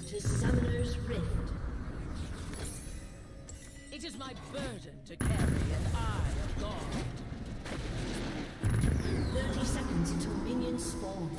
to Summoner's Rift. It is my burden to carry an eye of God. 30 seconds until minions spawn.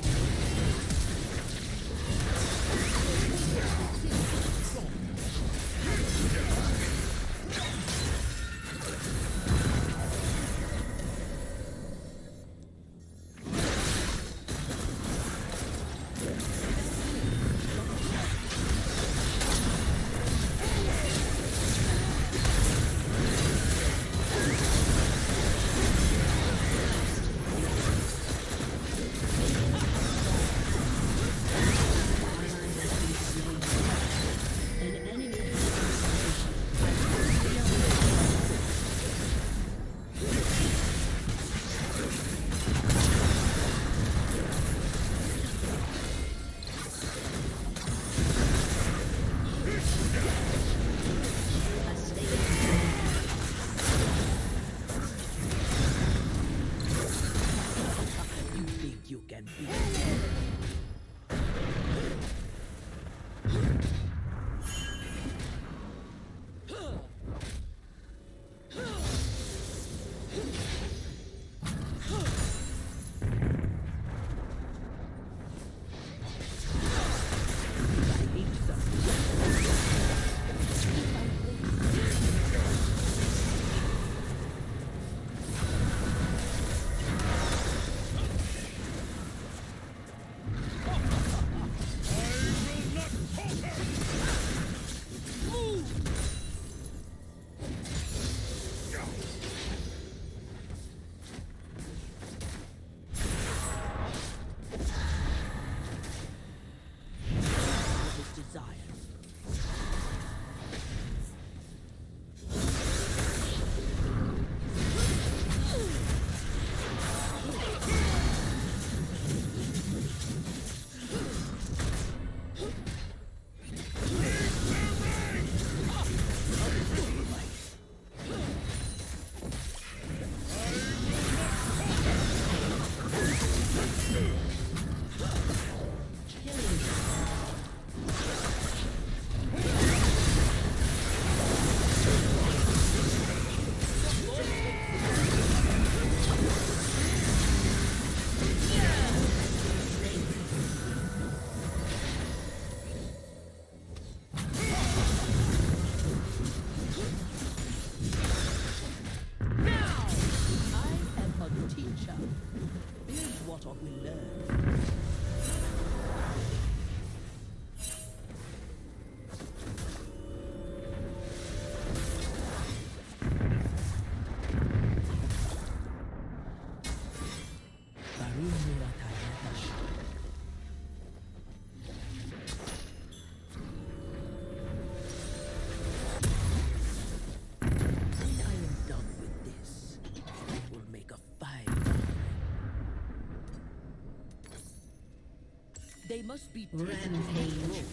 They must be Rampage.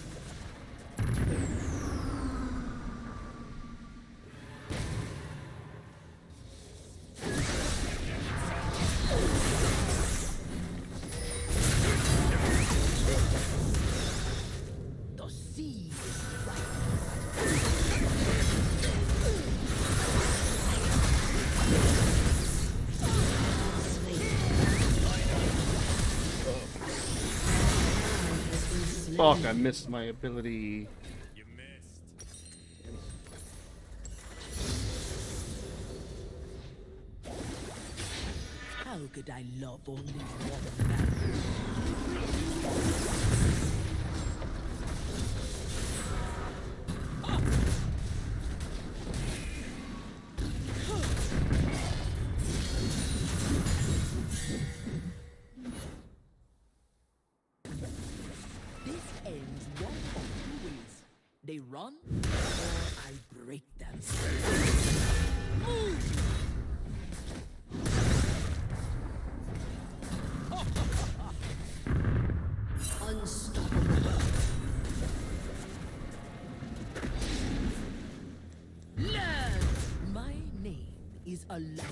The sea is Fuck, I missed my ability. You missed. How could I love only one man? They run, or I break them. Move! Unstoppable. Learn! My name is Allah.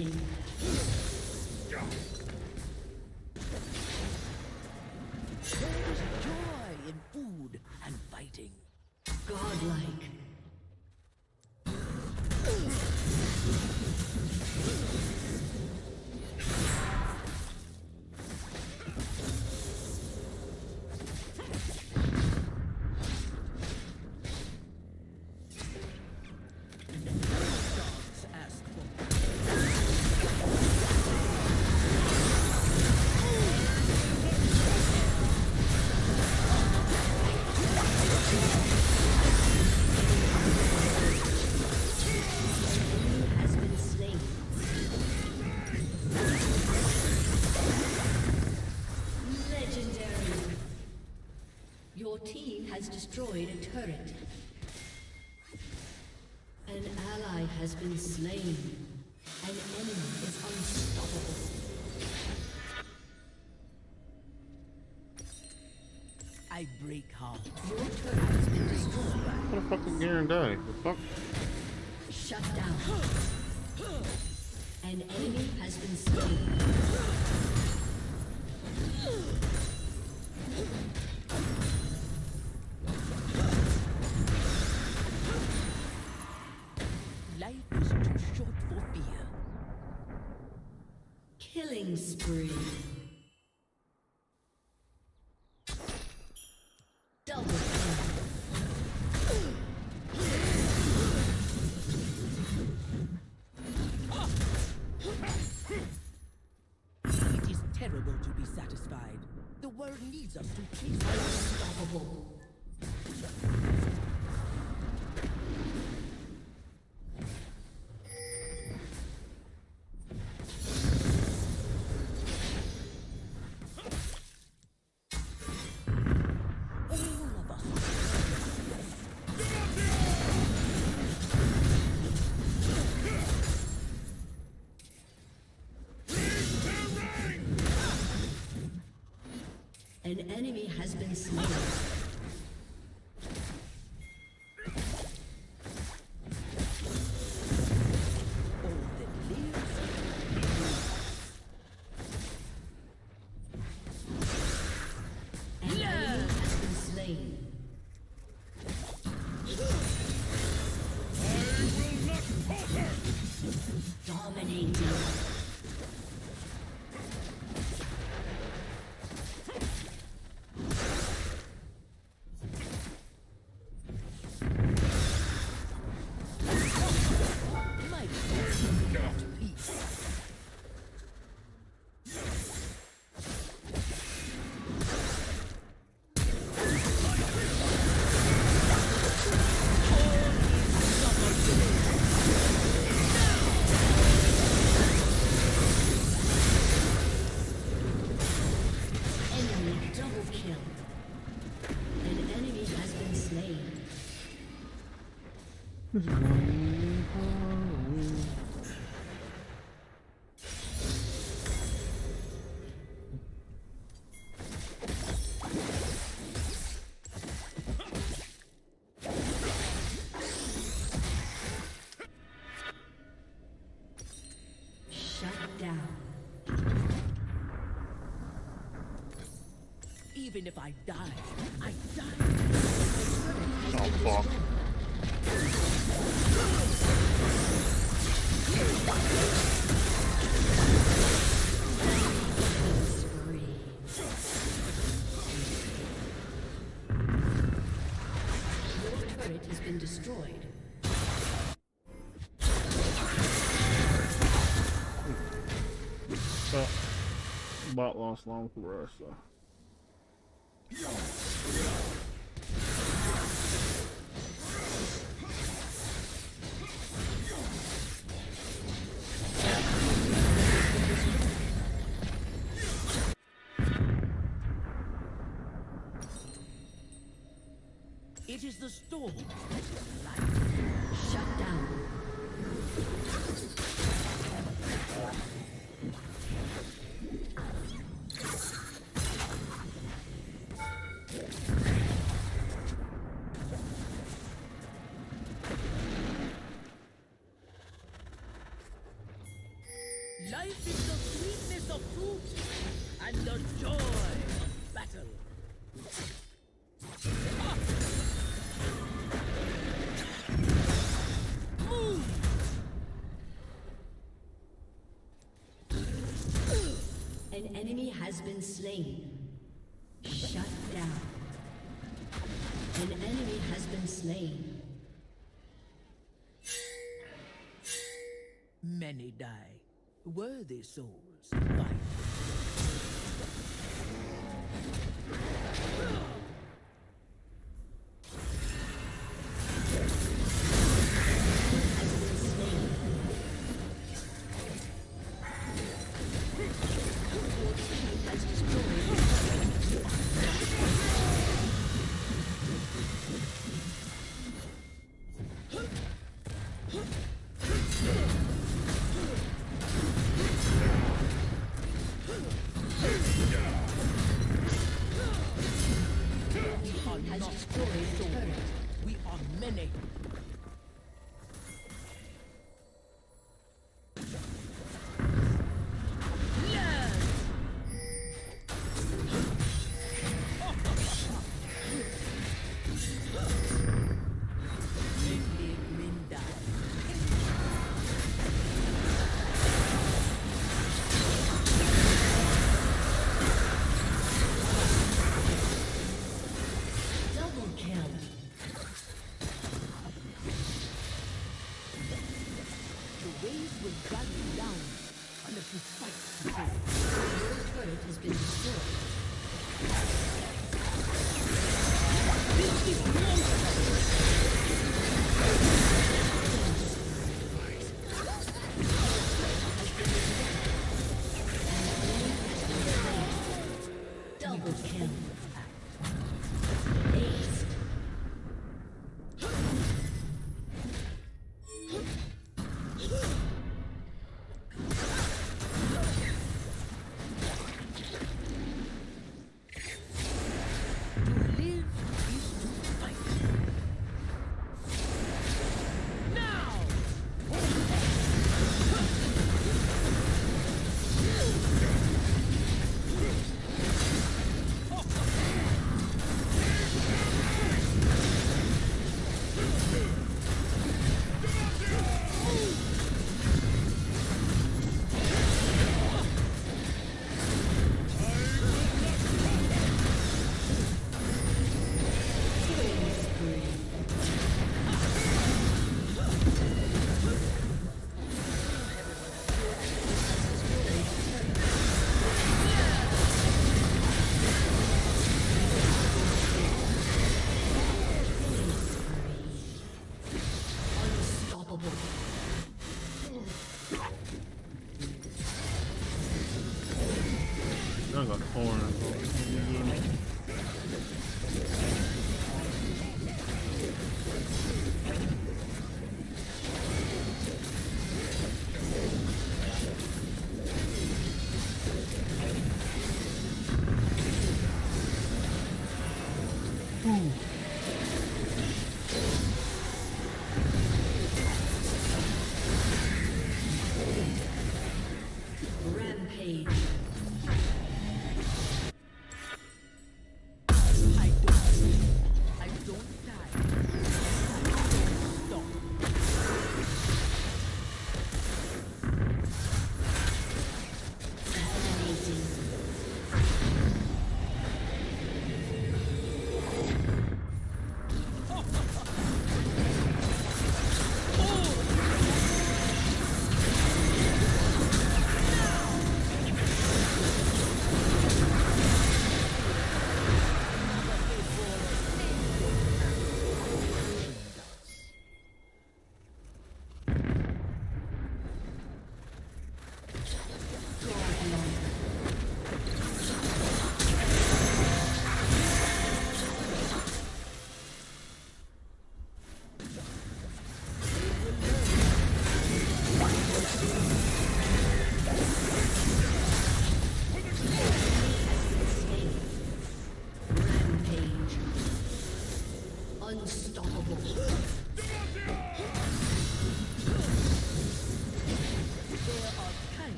Dominating. There is joy in food and fighting. Godlike. Dogs ask for Has been slain. Legendary. Your team has destroyed a turret. An ally has been slain. An enemy is unstoppable. I break hearts. Your turret has been destroyed. What the fuck is Garen die? The fuck? Shut down. An enemy has been slain. Life is too short for fear. Killing spree. Double kill. It is terrible to be satisfied. The world needs us to chase Unstoppable. all of us. An enemy has been slain. All that lives. An enemy has been slain. Dominating. My people want peace. Enemy double kill. An enemy has been slain. Shut down. Even if I die, I die. Oh fuck. Spree. Your turret has been destroyed. But bot lost long for us, so. It is the storm that is life. Shut down. Life is the sweetness of fruit and the joy of battle. Move! An enemy has been slain. Shut down. An enemy has been slain. Many die. Worthy souls fight. We are many. Double kill. The waves will drag you down unless you fight to hold. Your turret has been destroyed. Double kill. Ace. To live is to fight. Now! Unstoppable. I got thorns. Rampage.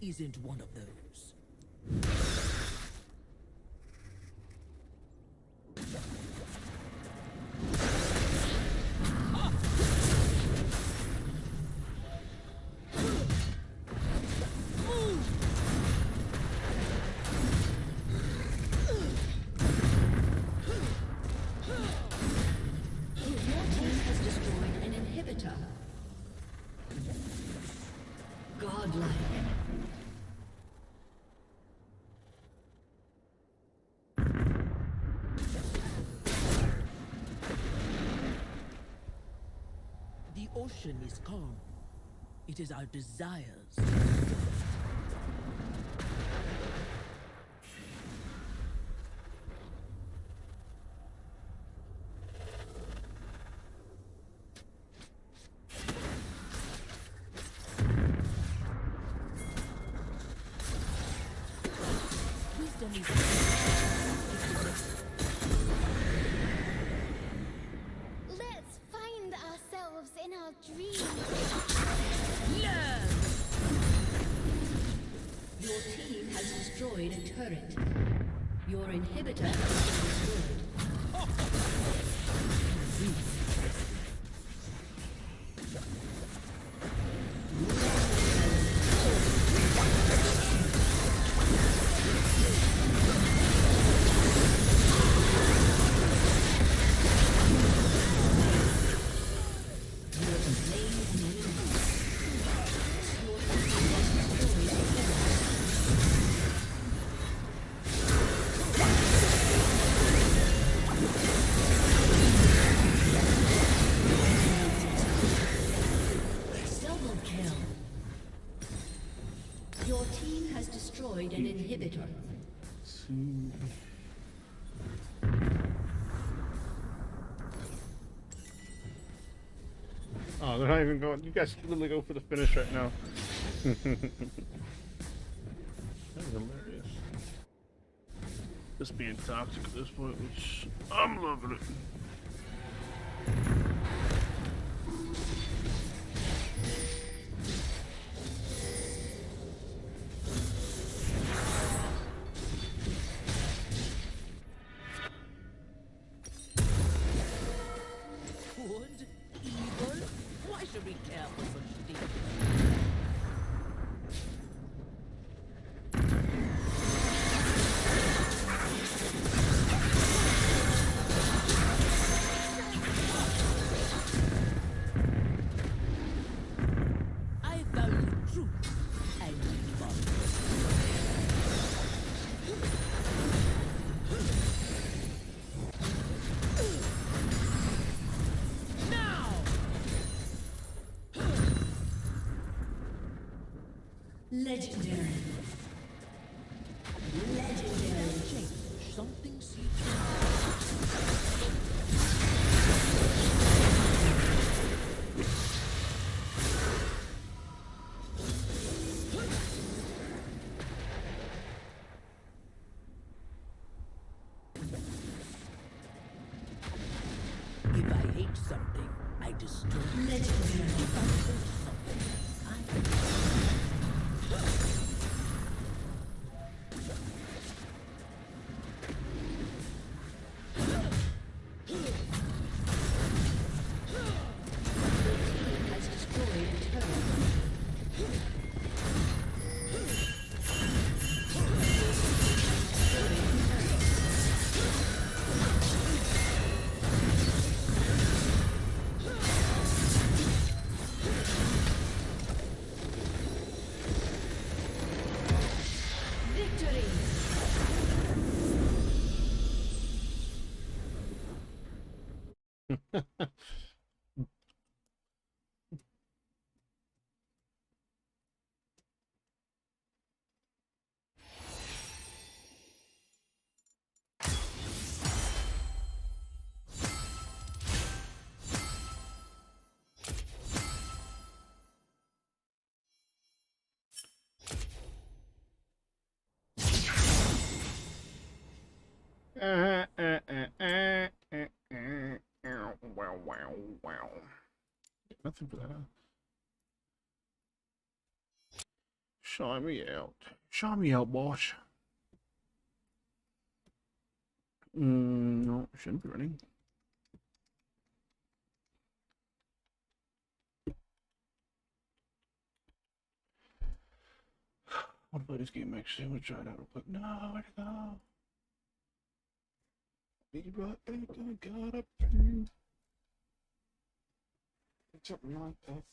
isn't one of those. Your team has destroyed an inhibitor. Godlike. The ocean is calm. It is our desires. Wisdom is Let's find ourselves in our dreams. learn. Your team has destroyed a turret. Your inhibitor has been destroyed. Double kill. Your team has destroyed an inhibitor. See. Oh, they're not even going. You guys can literally go for the finish right now. That's hilarious. Just being toxic at this point, which I'm loving it. Good? Evil? Why should we care for such things? I value truth and love. Now! Legendary. Legendary. Change something see. If I hate something, I destroy it. Legendary. If I hate something, I Has destroyed a turret. Victory. Nothing for that. Huh? Show me out. Show me out, boss. No, shouldn't be running. I want to play this game actually. I'm gonna try it out real quick. No, where'd it go? Be right back. I gotta pay. Something like that.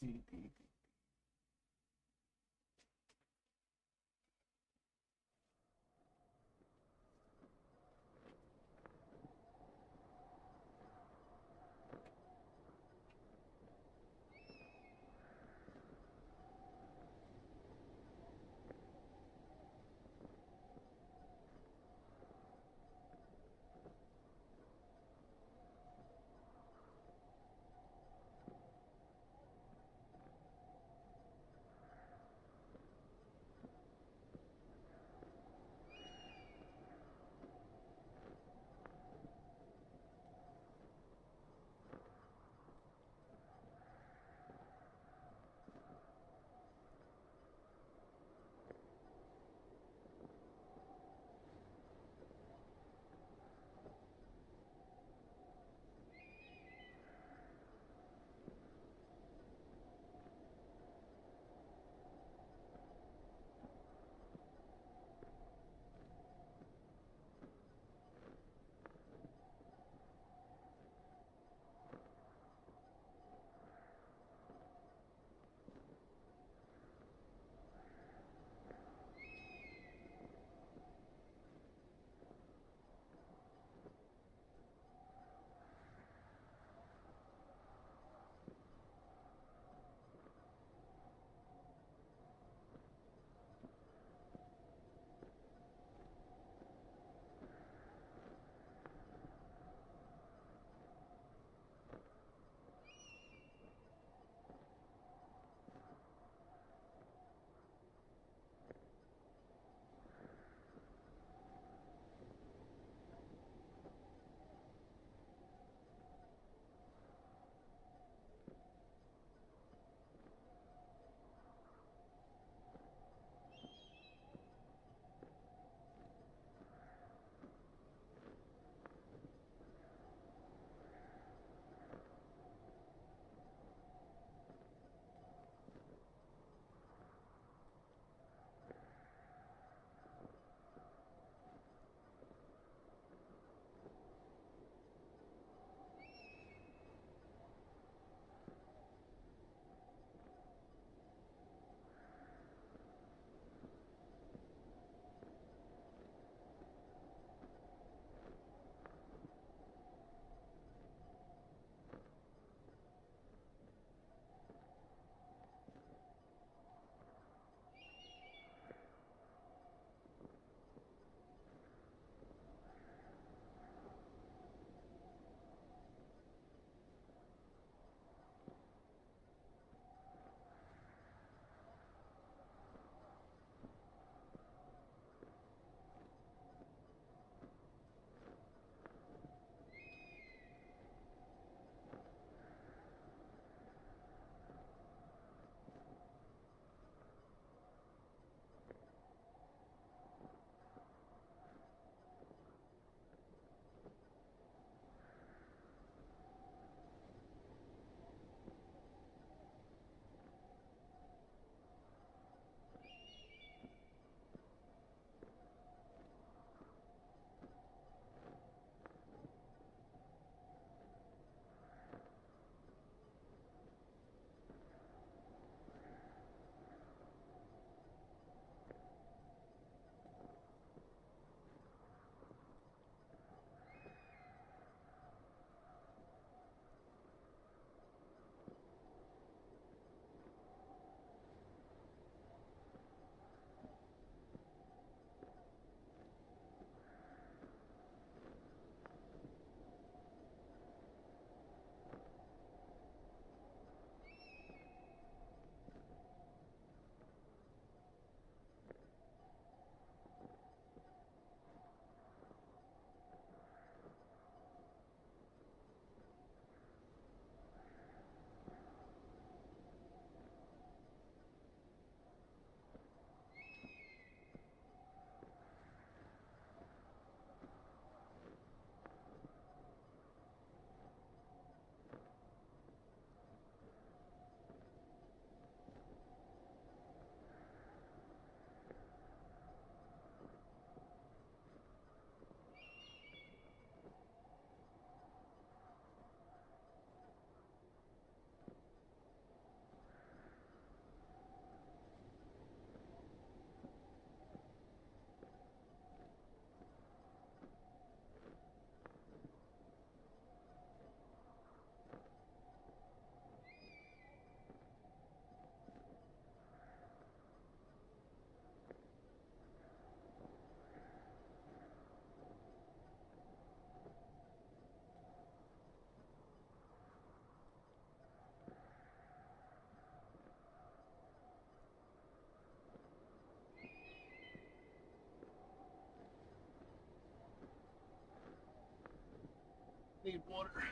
water.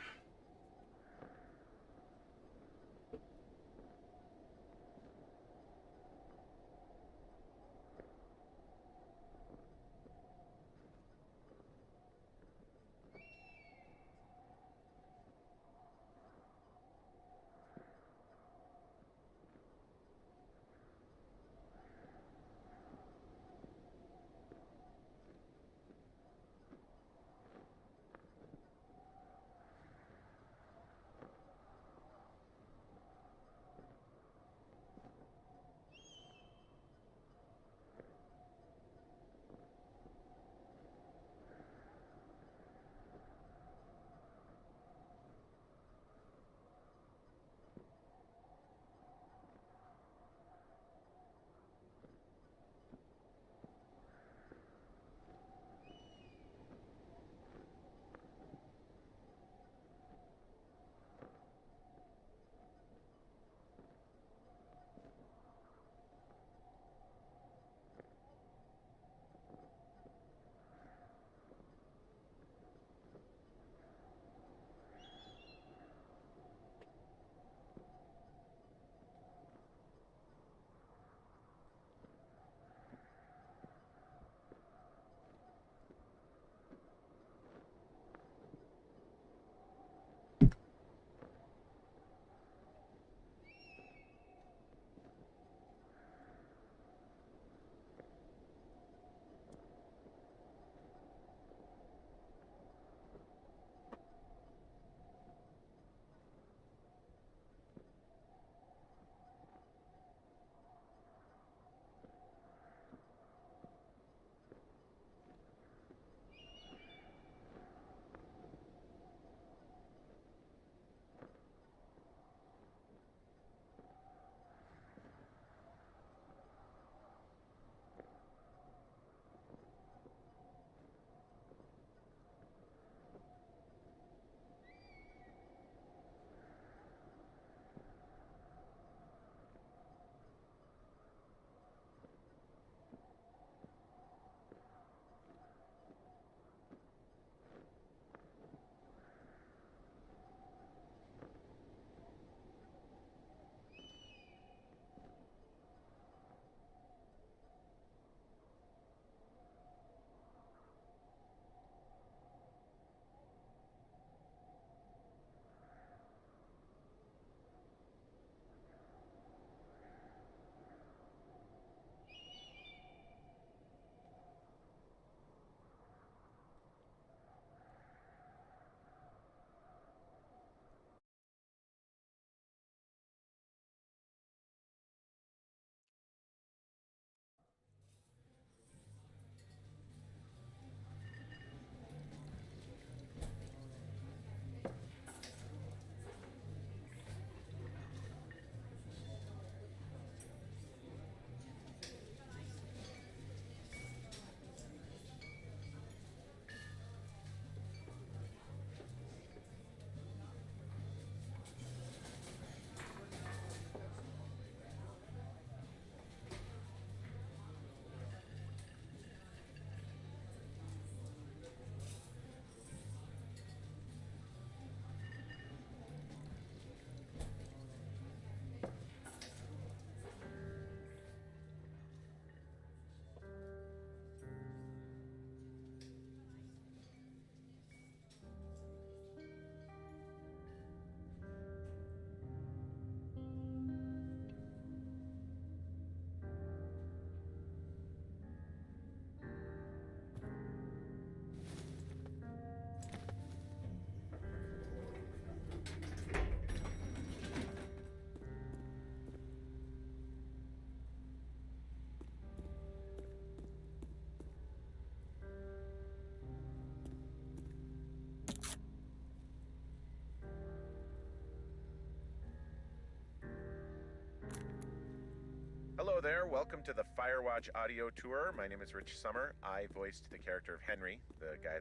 Hello there, welcome to the Firewatch audio tour. My name is Rich Summer. I voiced the character of Henry, the guy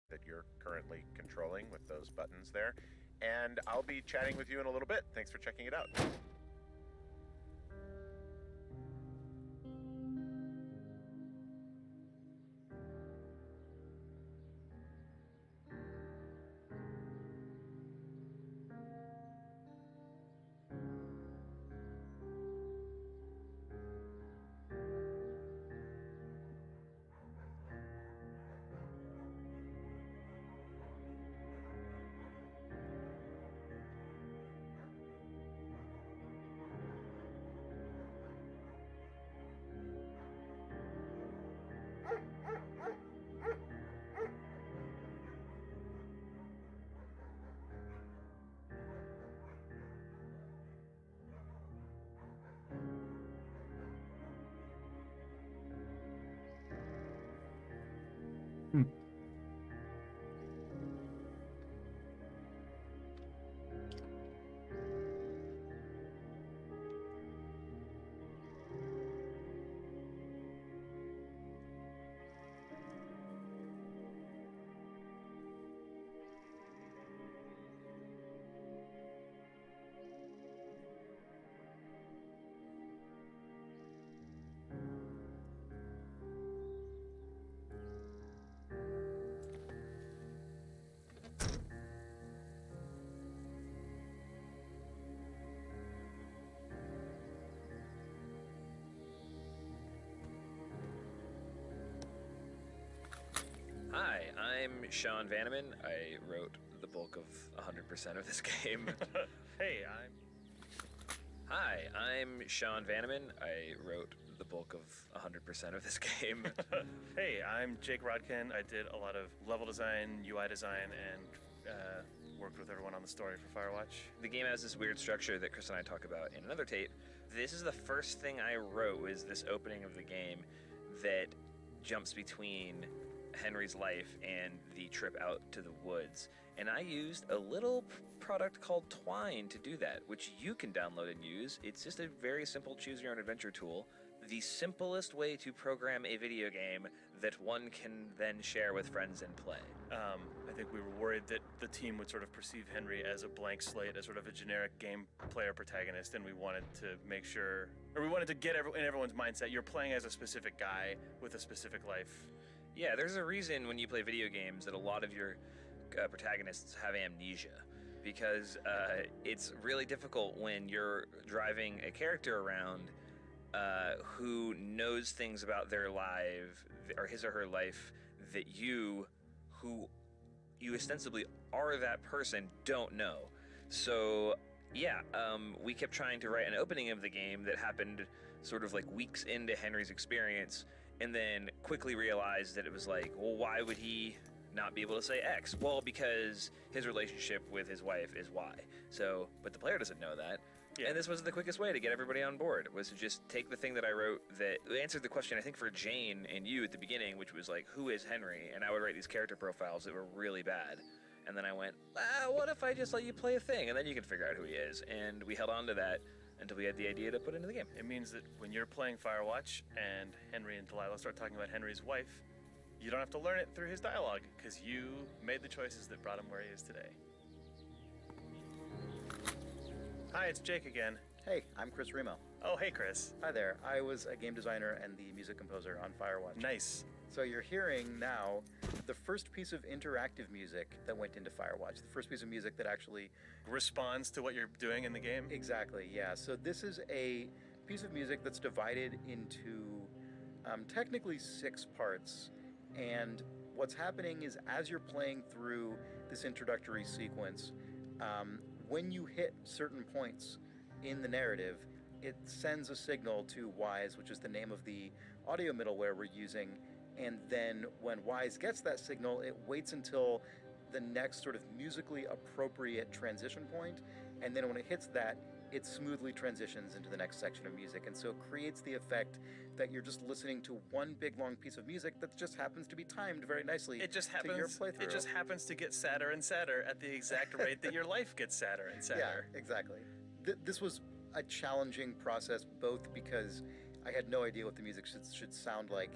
that you're currently controlling with those buttons there. And I'll be chatting with you in a little bit. Thanks for checking it out. Hmm. Hi, I'm Sean Vanneman. I wrote the bulk of 100% of this game. Hey, Hi, I'm Sean Vanneman. I wrote the bulk of 100% of this game. hey, I'm Jake Rodkin. I did a lot of level design, UI design, and worked with everyone on the story for Firewatch. The game has this weird structure that Chris and I talk about in another tape. This is the first thing I wrote, was this opening of the game that jumps between Henry's life and the trip out to the woods. And I used a little product called Twine to do that, which you can download and use. It's just a very simple choose your own adventure tool. The simplest way to program a video game that one can then share with friends and play. I think we were worried that the team would sort of perceive Henry as a blank slate, as sort of a generic game player protagonist, and we wanted to make sure, or we wanted to get in everyone's mindset, you're playing as a specific guy with a specific life. Yeah, there's a reason when you play video games that a lot of your protagonists have amnesia, because it's really difficult when you're driving a character around who knows things about their life, or his or her life, that you, who you ostensibly are that person, don't know. So yeah, we kept trying to write an opening of the game that happened sort of like weeks into Henry's experience, and then quickly realized that it was like, well, why would he not be able to say X? Well, because his relationship with his wife is Y. So, but the player doesn't know that. Yeah. And this was the quickest way to get everybody on board, was to just take the thing that I wrote that answered the question, I think, for Jane and you at the beginning, which was like, who is Henry? And I would write these character profiles that were really bad. And then I went, what if I just let you play a thing, and then you can figure out who he is? And we held on to that until we had the idea to put into the game. It means that when you're playing Firewatch and Henry and Delilah start talking about Henry's wife, you don't have to learn it through his dialogue, because you made the choices that brought him where he is today. Hi, it's Jake again. Hey, I'm Chris Remo. Oh, hey, Chris. Hi there. I was a game designer and the music composer on Firewatch. Nice. So you're hearing now the first piece of interactive music that went into Firewatch. The first piece of music that actually Responds to what you're doing in the game? Exactly, yeah. So this is a piece of music that's divided into technically 6 parts. And what's happening is, as you're playing through this introductory sequence, when you hit certain points in the narrative, it sends a signal to Wise, which is the name of the audio middleware we're using. And then when Wise gets that signal, it waits until the next sort of musically appropriate transition point. And then when it hits that, it smoothly transitions into the next section of music. And so it creates the effect that you're just listening to one big long piece of music that just happens to be timed very nicely It just to your happens. playthrough. It just happens to get sadder and sadder at the exact rate that your life gets sadder and sadder. Yeah, exactly. This was a challenging process, both because I had no idea what the music should sound like,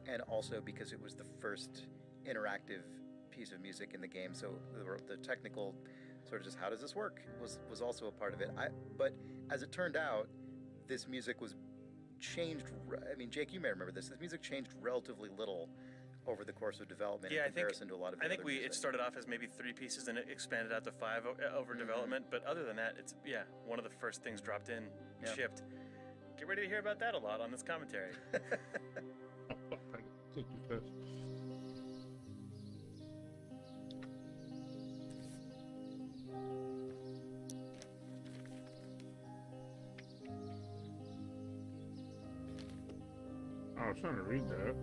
and also because it was the first interactive piece of music in the game. So the technical sort of just how does this work was also a part of it. But as it turned out, this music was changed. I mean, Jake, you may remember this. This music changed relatively little over the course of development in comparison to a lot of the I think other music. it started off as maybe 3 pieces and it expanded out to 5 over development. But other than that, it's one of the first things dropped in, Yeah. shipped. Get ready to hear about that a lot on this commentary. Take you first. I was trying to read that.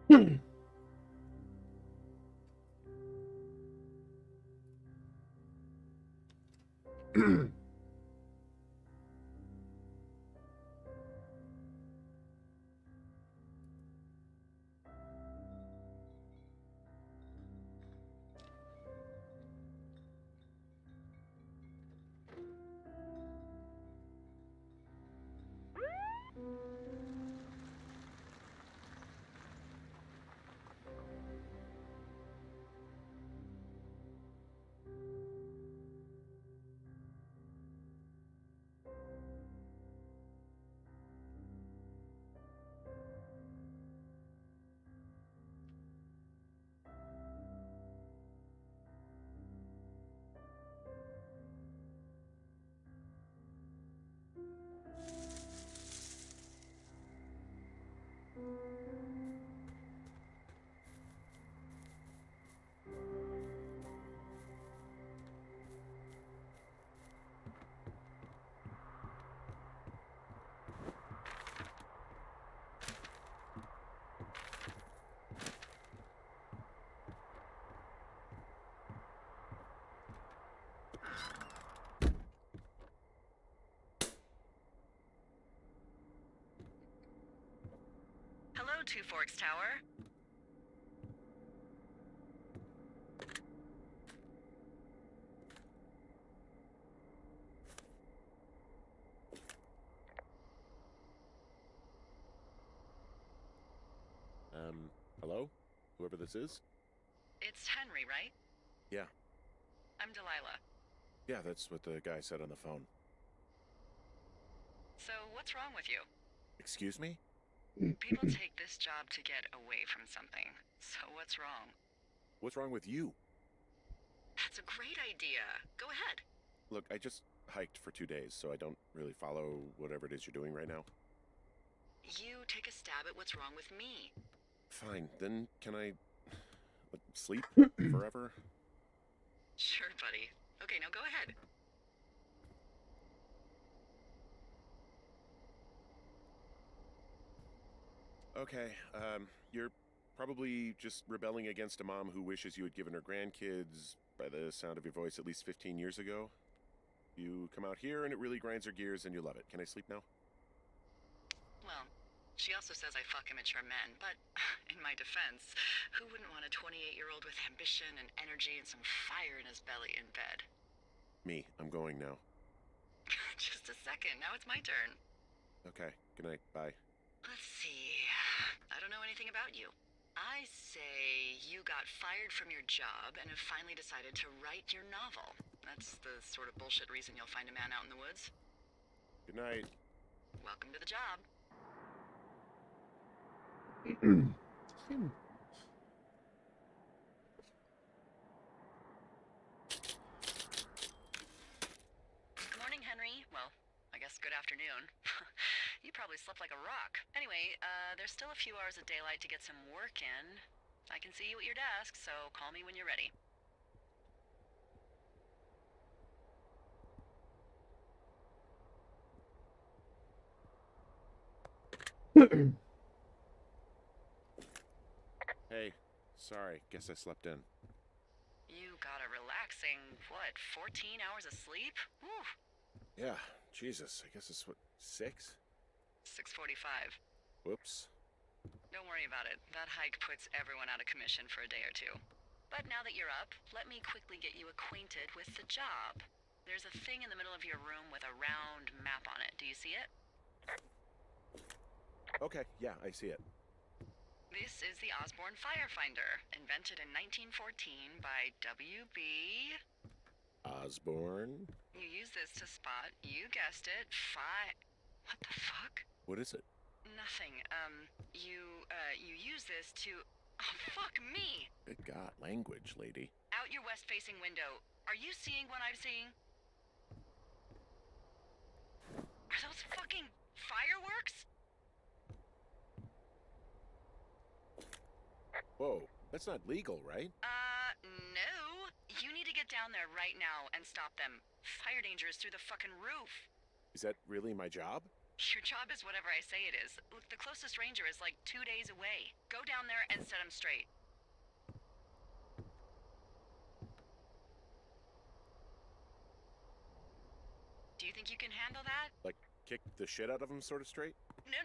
Hello, Two Forks Tower. Hello? Whoever this is? It's Henry, right? Yeah. I'm Delilah. Yeah, that's what the guy said on the phone. So, what's wrong with you? Excuse me? People take this job to get away from something. So, what's wrong? What's wrong with you? That's a great idea. Go ahead. Look, I just hiked for 2 days, so I don't really follow whatever it is you're doing right now. You take a stab at what's wrong with me. Fine, then can I sleep forever? Sure, buddy. Okay, now go ahead. Okay, you're probably just rebelling against a mom who wishes you had given her grandkids, by the sound of your voice, at least 15 years ago. You come out here and it really grinds her gears and you love it. Can I sleep now? Well, she also says I fuck immature men, but in my defense, who wouldn't want a 28-year-old with ambition and energy and some fire in his belly in bed? Me, I'm going now. Just a second, now it's my turn. Okay, good night, bye. Let's see. I don't know anything about you. I say you got fired from your job and have finally decided to write your novel. That's the sort of bullshit reason you'll find a man out in the woods. Good night. Welcome to the job. Good morning, Henry. Well, I guess good afternoon. You probably slept like a rock. Anyway, there's still a few hours of daylight to get some work in. I can see you at your desk, so call me when you're ready. Hey, sorry, guess I slept in. You got a relaxing, what, 14 hours of sleep? Whew. Yeah, Jesus, I guess it's what, 6? 6:45. Whoops. Don't worry about it. That hike puts everyone out of commission for a day or two. But now that you're up, let me quickly get you acquainted with the job. There's a thing in the middle of your room with a round map on it. Do you see it? Okay, yeah, I see it. This is the Osborne Firefinder, invented in 1914 by W.B. Osborne? You use this to spot, you guessed it, What the fuck? What is it? Nothing. You use this to... Oh, fuck me! Good God, language, lady. Out your west-facing window. Are you seeing what I'm seeing? Are those fucking fireworks? Whoa, that's not legal, right? No. You need to get down there right now and stop them. Fire danger is through the fucking roof. Is that really my job? Your job is whatever I say it is. Look, the closest ranger is like 2 days away. Go down there and set him straight. Do you think you can handle that? Like, kick the shit out of him sort of straight? No.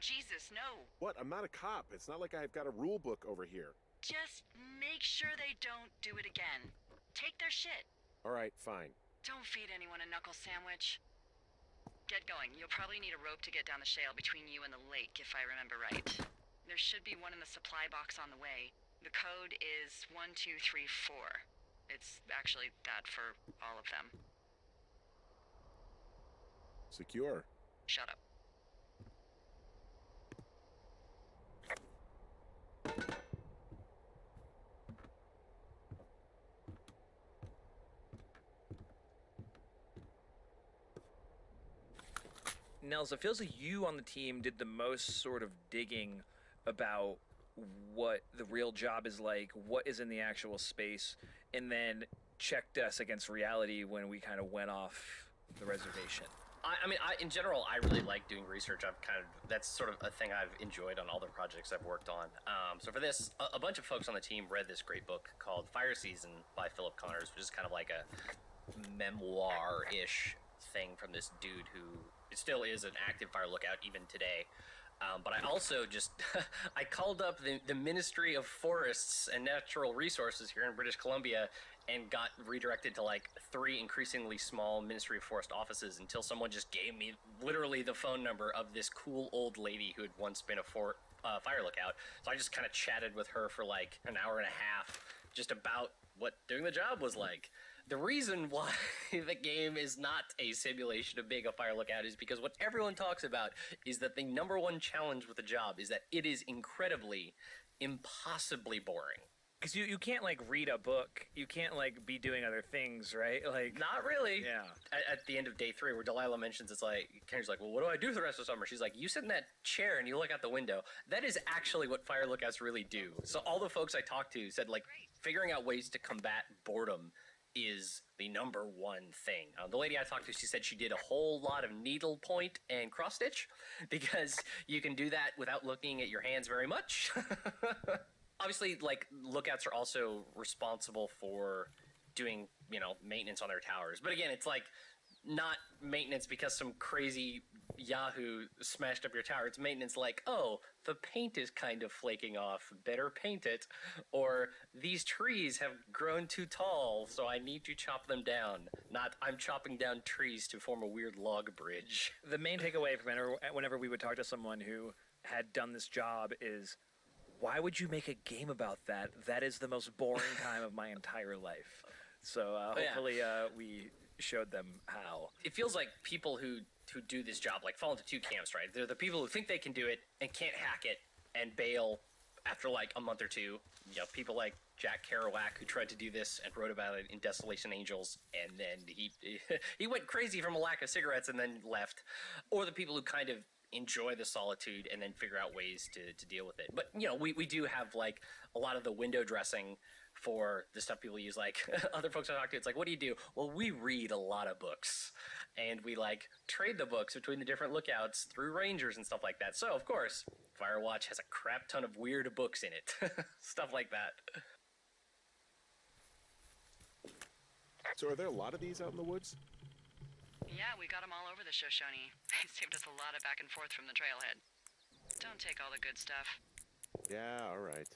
Jesus, no. What? I'm not a cop. It's not like I've got a rule book over here. Just make sure they don't do it again. Take their shit. All right, fine. Don't feed anyone a knuckle sandwich. Get going. You'll probably need a rope to get down the shale between you and the lake, if I remember right. There should be one in the supply box on the way. The code is 1234. It's actually that for all of them. Secure. Shut up. Nels, it feels like you on the team did the most sort of digging about what the real job is like, what is in the actual space, and then checked us against reality when we kind of went off the reservation. In general, I really like doing research. That's sort of a thing I've enjoyed on all the projects I've worked on. So for this, a bunch of folks on the team read this great book called Fire Season by Philip Connors, which is kind of like a memoir-ish thing from this dude who still is an active fire lookout even today. But I also just, I called up the Ministry of Forests and Natural Resources here in British Columbia and got redirected to like 3 increasingly small Ministry of Forest offices until someone just gave me literally the phone number of this cool old lady who had once been a fire lookout. So I just kind of chatted with her for like an hour and a half just about what doing the job was like. The reason why the game is not a simulation of being a fire lookout is because what everyone talks about is that the number one challenge with the job is that it is incredibly, impossibly boring. Because you can't, like, read a book. You can't, like, be doing other things, right? Like, not really. Yeah. At the end of day 3, where Delilah mentions, it's like, Kenny's like, well, what do I do for the rest of the summer? She's like, you sit in that chair and you look out the window. That is actually what fire lookouts really do. So all the folks I talked to said, like, figuring out ways to combat boredom is the number one thing. The lady I talked to, she said she did a whole lot of needlepoint and cross stitch because you can do that without looking at your hands very much. Obviously, like, lookouts are also responsible for doing, maintenance on their towers. But again, it's like not maintenance because some crazy Yahoo smashed up your tower. It's maintenance like, oh, the paint is kind of flaking off, better paint it. Or these trees have grown too tall, so I need to chop them down. Not, I'm chopping down trees to form a weird log bridge. The main takeaway from whenever we would talk to someone who had done this job is, why would you make a game about that? That is the most boring time of my entire life. So hopefully we showed them how. It feels like people who do this job like fall into 2 camps, right? They're the people who think they can do it and can't hack it and bail after like a month or 2. People like Jack Kerouac who tried to do this and wrote about it in Desolation Angels, and then he went crazy from a lack of cigarettes and then left. Or the people who kind of enjoy the solitude and then figure out ways to deal with it. But we do have like a lot of the window dressing for the stuff people use. Like other folks I talk to, it's like, what do you do? Well, we read a lot of books and we like trade the books between the different lookouts through rangers and stuff like that. So of course Firewatch has a crap ton of weird books in it. Stuff like that. So are there a lot of these out in the woods? Yeah, we got them all over the Shoshone. They saved us a lot of back and forth from the trailhead. Don't take all the good stuff. Yeah, all right.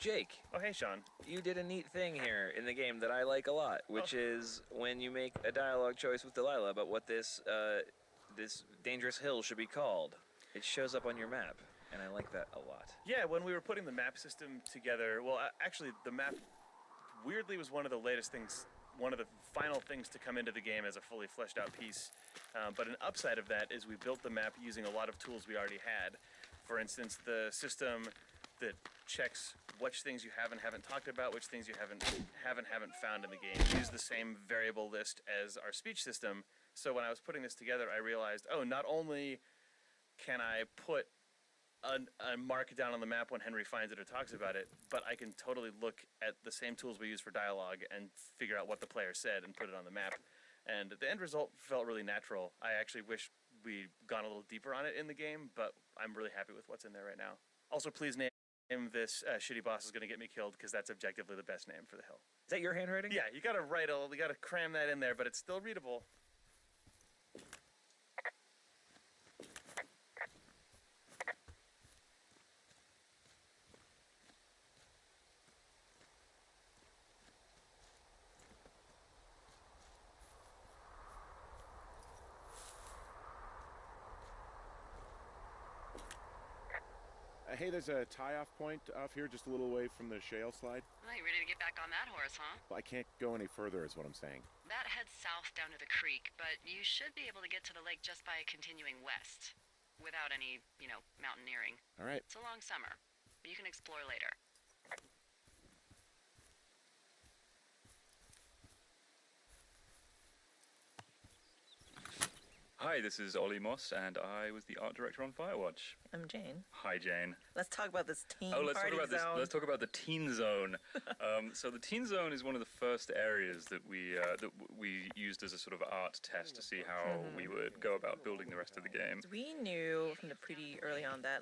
Jake, Oh, hey, Sean. you did a neat thing here in the game that I like a lot, which is when you make a dialogue choice with Delilah about what this dangerous hill should be called. It shows up on your map, and I like that a lot. Yeah, when we were putting the map system together, well, actually, the map weirdly was one of the latest things, one of the final things to come into the game as a fully fleshed out piece. But an upside of that is we built the map using a lot of tools we already had. For instance, the system that checks which things you haven't talked about, which things you haven't found in the game. Use the same variable list as our speech system. So when I was putting this together, I realized, oh, not only can I put a mark down on the map when Henry finds it or talks about it, but I can totally look at the same tools we use for dialogue and figure out what the player said and put it on the map. And the end result felt really natural. I actually wish we'd gone a little deeper on it in the game, but I'm really happy with what's in there right now. Also, please name this shitty boss is going to get me killed, because that's objectively the best name for the hill. Is that your handwriting? Yeah, you gotta cram that in there, but it's still readable. Hey, there's a tie-off point off here just a little away from the shale slide. Well, you ready to get back on that horse, huh? Well, I can't go any further is what I'm saying. That heads south down to the creek, but you should be able to get to the lake just by continuing west. Without any, mountaineering. All right. It's a long summer, but you can explore later. Hi, this is Ollie Moss, and I was the art director on Firewatch. I'm Jane. Hi, Jane. Let's talk about this teen let's party talk about zone. Let's talk about the Teen Zone. So the Teen Zone is one of the first areas that we used as a sort of art test to see how we would go about building the rest of the game. We knew from the pretty early on that,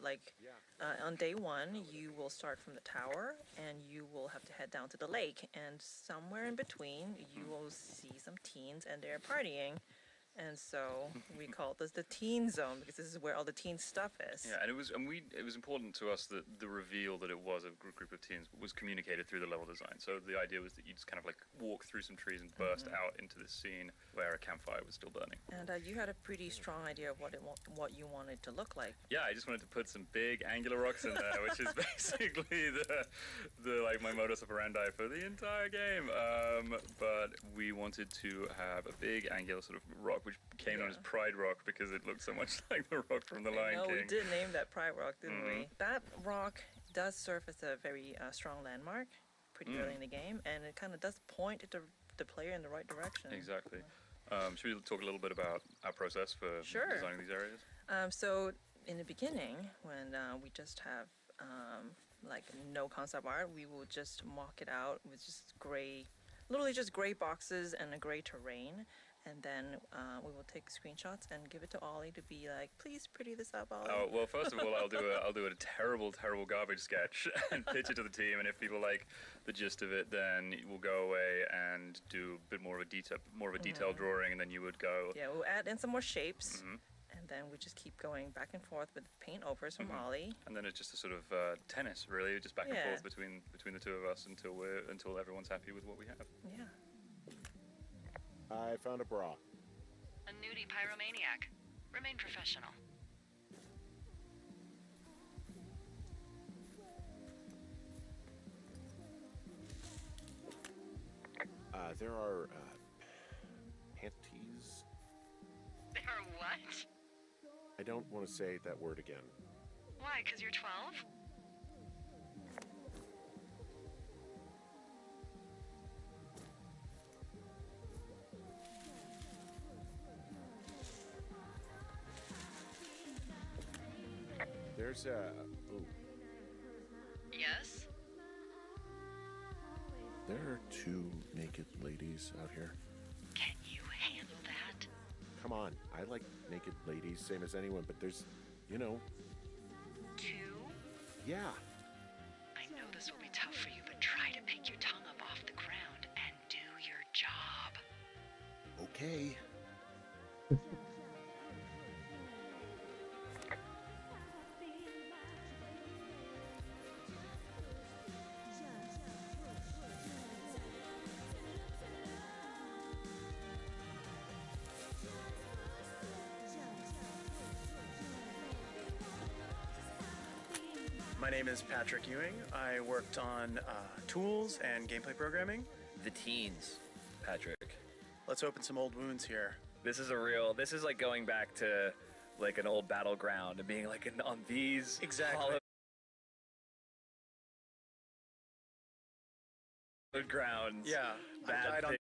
on day one, you will start from the tower, and you will have to head down to the lake, and somewhere in between, you will see some teens, and they're partying. And so we called this the teen zone, because this is where all the teen stuff is. Yeah, and it was important to us that the reveal that it was a group of teens was communicated through the level design. So the idea was that you just kind of walk through some trees and burst out into this scene where a campfire was still burning. And you had a pretty strong idea of what you wanted to look like. Yeah, I just wanted to put some big angular rocks in there, which is basically the my modus operandi for the entire game. But we wanted to have a big angular sort of rock, which became known as Pride Rock because it looked so much like the rock from The Lion King. We did name that Pride Rock, didn't we? That rock does serve as a very strong landmark pretty early in the game, and it kind of does point the player in the right direction. Exactly. Should we talk a little bit about our process for designing these areas? So in the beginning, when we just have no concept art, we will just mock it out with just literally just gray boxes and a gray terrain. And then we will take screenshots and give it to Ollie to be like, please pretty this up, Ollie. Oh, well, first of all, I'll do a terrible garbage sketch and pitch it to the team. And if people like the gist of it, then we'll go away and do a bit more of a detailed drawing, and then you would go. Yeah, we'll add in some more shapes. And then we just keep going back and forth with paint overs from Ollie. And then it's just a sort of tennis, really, just back and forth between the two of us until everyone's happy with what we have. Yeah. I found a bra. A nudie pyromaniac. Remain professional. There are panties. There are what? I don't want to say that word again. Why, 'cause you're 12? There's a... Ooh. Yes? There are two naked ladies out here. Can you handle that? Come on, I like naked ladies, same as anyone, but there's, Two? Yeah. I know this will be tough for you, but try to pick your tongue up off the ground and do your job. Okay. My name is Patrick Ewing. I worked on tools and gameplay programming. The teens, Patrick. Let's open some old wounds here. This is like going back to like an old battleground and being like on these Exactly. hallowed grounds. Yeah, I Bad died on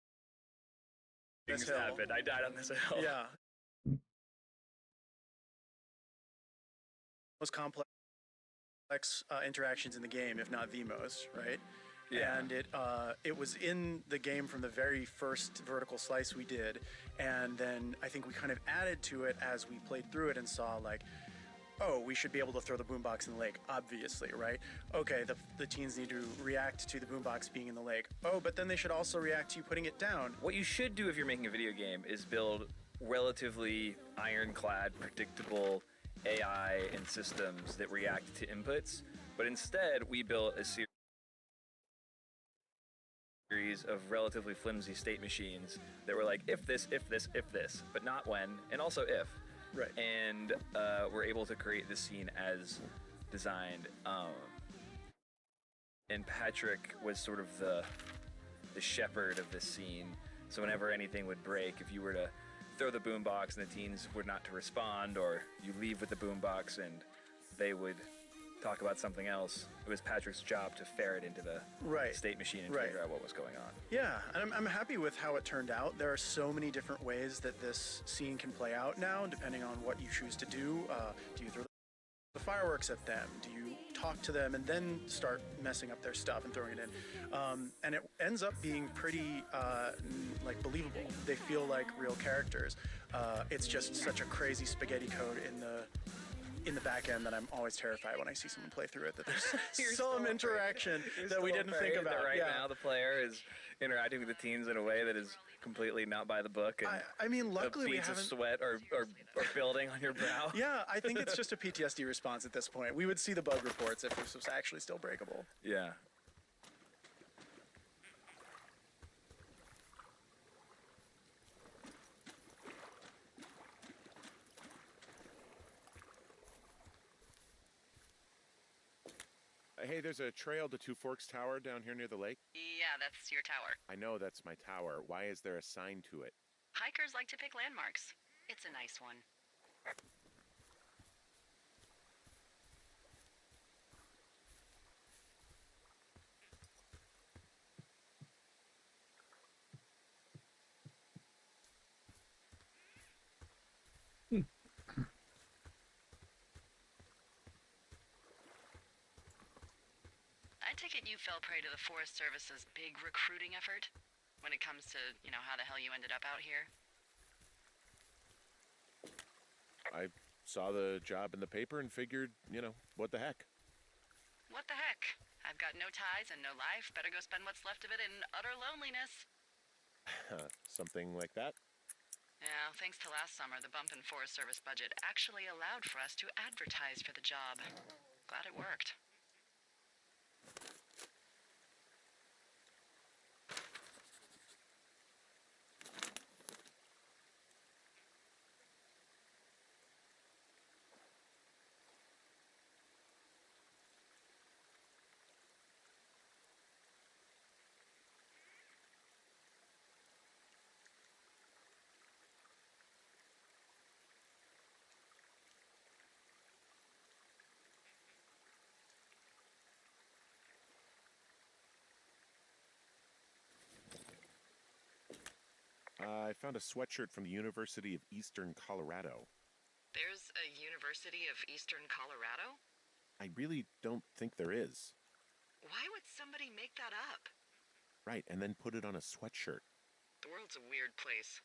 things this hill. happened. I died on this hill. Yeah. Most complex interactions in the game, if not the most, right? Yeah. And it was in the game from the very first vertical slice we did, and then I think we kind of added to it as we played through it and saw like, oh, we should be able to throw the boombox in the lake, obviously, right? Okay, the teens need to react to the boombox being in the lake. Oh, but then they should also react to you putting it down. What you should do if you're making a video game is build relatively ironclad, predictable AI and systems that react to inputs. But instead, we built a series of relatively flimsy state machines that were like, if this, but not when, and also if. Right. And we're able to create this scene as designed. And Patrick was sort of the shepherd of this scene. So whenever anything would break, if you were to throw the boombox and the teens were not to respond, or you leave with the boombox and they would talk about something else, it was Patrick's job to ferret into the state machine and figure out what was going on. Yeah, and I'm happy with how it turned out. There are so many different ways that this scene can play out now, depending on what you choose to do. Do you throw the fireworks at them? Do you talk to them and then start messing up their stuff and throwing it in? And it ends up being pretty like believable. They feel like real characters. It's just such a crazy spaghetti code in the back end that I'm always terrified when I see someone play through it, that there's some interaction that we didn't think about. Right now the player is interacting with the teens in a way that is completely not by the book. And I mean, luckily the we beads haven't... of sweat are building on your brow. Yeah, I think it's just a PTSD response at this point. We would see the bug reports if this was actually still breakable. Yeah. Hey, there's a trail to Two Forks Tower down here near the lake. Yeah, that's your tower. I know that's my tower. Why is there a sign to it? Hikers like to pick landmarks. It's a nice one. I take it you fell prey to the Forest Service's big recruiting effort when it comes to, how the hell you ended up out here? I saw the job in the paper and figured, what the heck? What the heck? I've got no ties and no life. Better go spend what's left of it in utter loneliness. Something like that? Yeah, thanks to last summer, the bump in Forest Service budget actually allowed for us to advertise for the job. Glad it worked. I found a sweatshirt from the University of Eastern Colorado. There's a University of Eastern Colorado? I really don't think there is. Why would somebody make that up? Right, and then put it on a sweatshirt. The world's a weird place.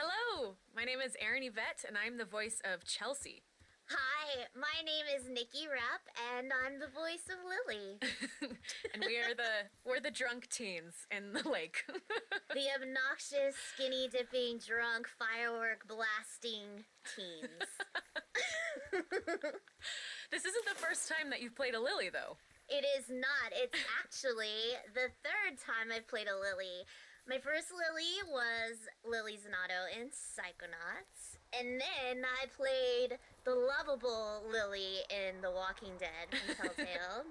Hello, my name is Erin Yvette, and I'm the voice of Chelsea. Hi, Hi, my name is Nikki Rapp, and I'm the voice of Lily. And we're the drunk teens in the lake. The obnoxious, skinny dipping, drunk, firework blasting teens. This isn't the first time that you've played a Lily, though. It is not. It's actually the third time I've played a Lily. My first Lily was Lily Zanotto in Psychonauts. And then I played the lovable Lily in The Walking Dead from Telltale.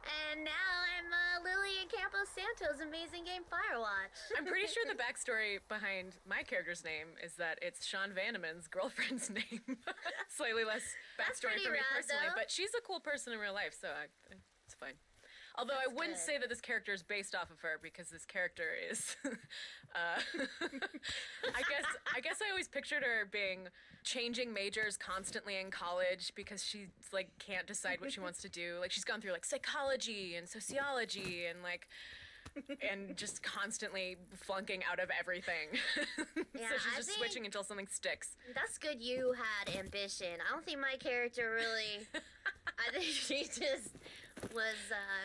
And now I'm Lily in Campo Santo's amazing game Firewatch. I'm pretty sure the backstory behind my character's name is that it's Sean Vanneman's girlfriend's name. Slightly less backstory for me personally, but she's a cool person in real life, so it's fine. Although I wouldn't say that this character is based off of her, because this character is, I guess I always pictured her being changing majors constantly in college because she like can't decide what she wants to do. Like she's gone through like psychology and sociology and like, and just constantly flunking out of everything. Yeah, so she's just switching until something sticks. That's good you had ambition. I don't think my character really, I think she just was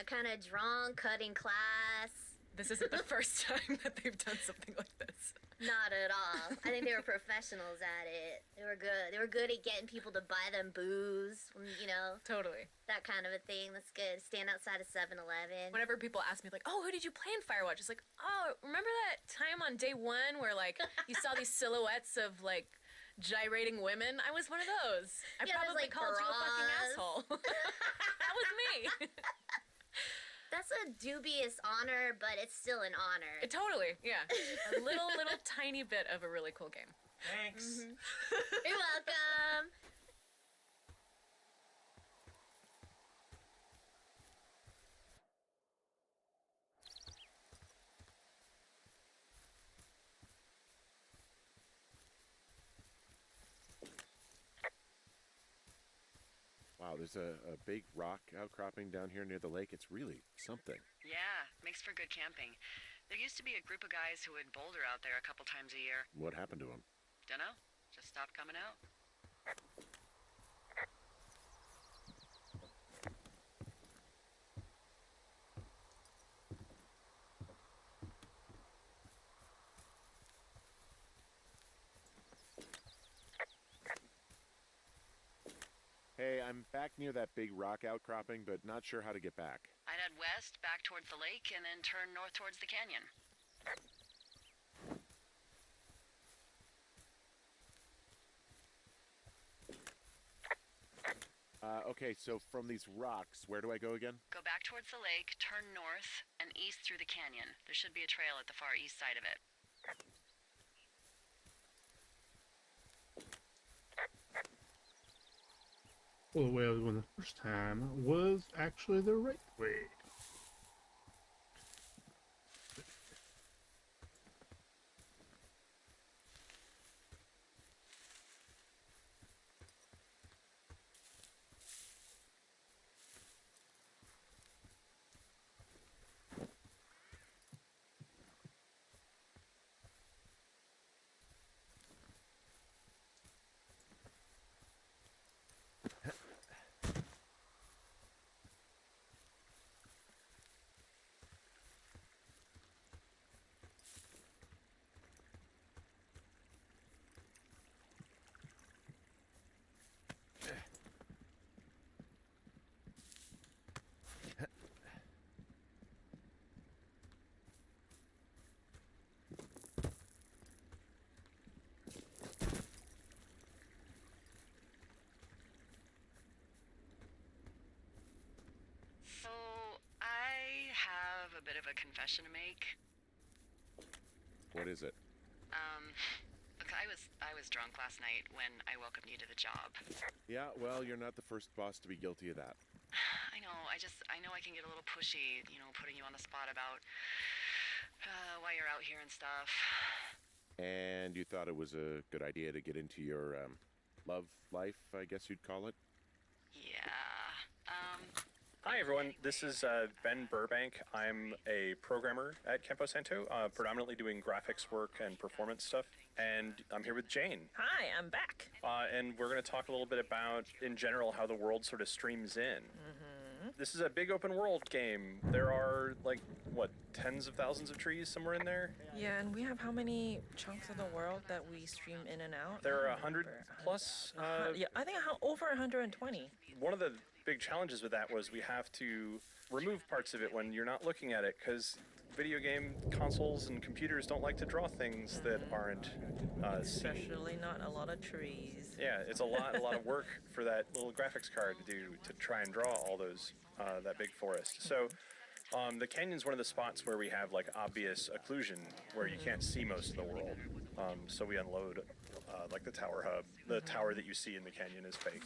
kind of drunk, cutting class. This isn't the first time that they've done something like this. Not at all. I think they were professionals at it. They were good. They were good at getting people to buy them booze, you know. Totally. That kind of a thing. That's good. Stand outside of 7-Eleven. Whenever people ask me, like, oh, who did you play in Firewatch? It's like, oh, remember that time on day one where, like, you saw these silhouettes of, like, gyrating women? I was one of those. I probably like, called you a fucking bras. asshole. That was me. That's a dubious honor, but it's still an honor. Totally, yeah. A little tiny bit of a really cool game. Thanks. Mm-hmm. You're welcome. Wow, there's a big rock outcropping down here near the lake. It's really something. Yeah, makes for good camping. There used to be a group of guys who would boulder out there a couple times a year. What happened to him? Dunno, just stopped coming out. Hey, I'm back near that big rock outcropping, but not sure how to get back. I'd head west, back towards the lake, and then turn north towards the canyon. Okay, so from these rocks, where do I go again? Go back towards the lake, turn north, and east through the canyon. There should be a trail at the far east side of it. Well, the way I was going the first time was actually the right way. So, I have a bit of a confession to make. What is it? Look, I was drunk last night when I welcomed you to the job. Yeah, well, you're not the first boss to be guilty of that. I know, I know I can get a little pushy, you know, putting you on the spot about why you're out here and stuff. And you thought it was a good idea to get into your love life, I guess you'd call it? Yeah. Hi, everyone. This is Ben Burbank. I'm a programmer at Campo Santo, predominantly doing graphics work and performance stuff. And I'm here with Jane. Hi, I'm back. And we're going to talk a little bit about, in general, how the world sort of streams in. This is a big open world game. There are, like, what, tens of thousands of trees somewhere in there? Yeah, and we have how many chunks of the world that we stream in and out? There are 100 plus. Yeah, I think over 120. One of the big challenges with that was we have to remove parts of it when you're not looking at it, because video game consoles and computers don't like to draw things that aren't seen. Especially not a lot of trees. Yeah, it's a lot of work for that little graphics card to do to try and draw all those that big forest. So the canyon's one of the spots where we have like obvious occlusion where you can't see most of the world. So we unload like the tower hub. The tower that you see in the canyon is fake.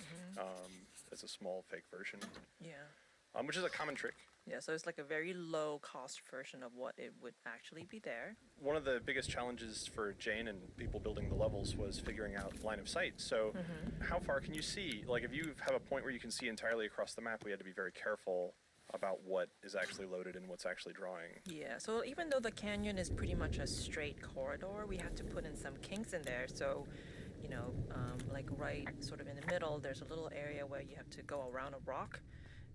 It's a small fake version. Yeah. Which is a common trick. Yeah, so it's like a very low cost version of what it would actually be there. One of the biggest challenges for Jane and people building the levels was figuring out line of sight. So how far can you see? Like if you have a point where you can see entirely across the map, we had to be very careful about what is actually loaded and what's actually drawing. Yeah, so even though the canyon is pretty much a straight corridor, we had to put in some kinks in there. So, you know, like right sort of in the middle, there's a little area where you have to go around a rock.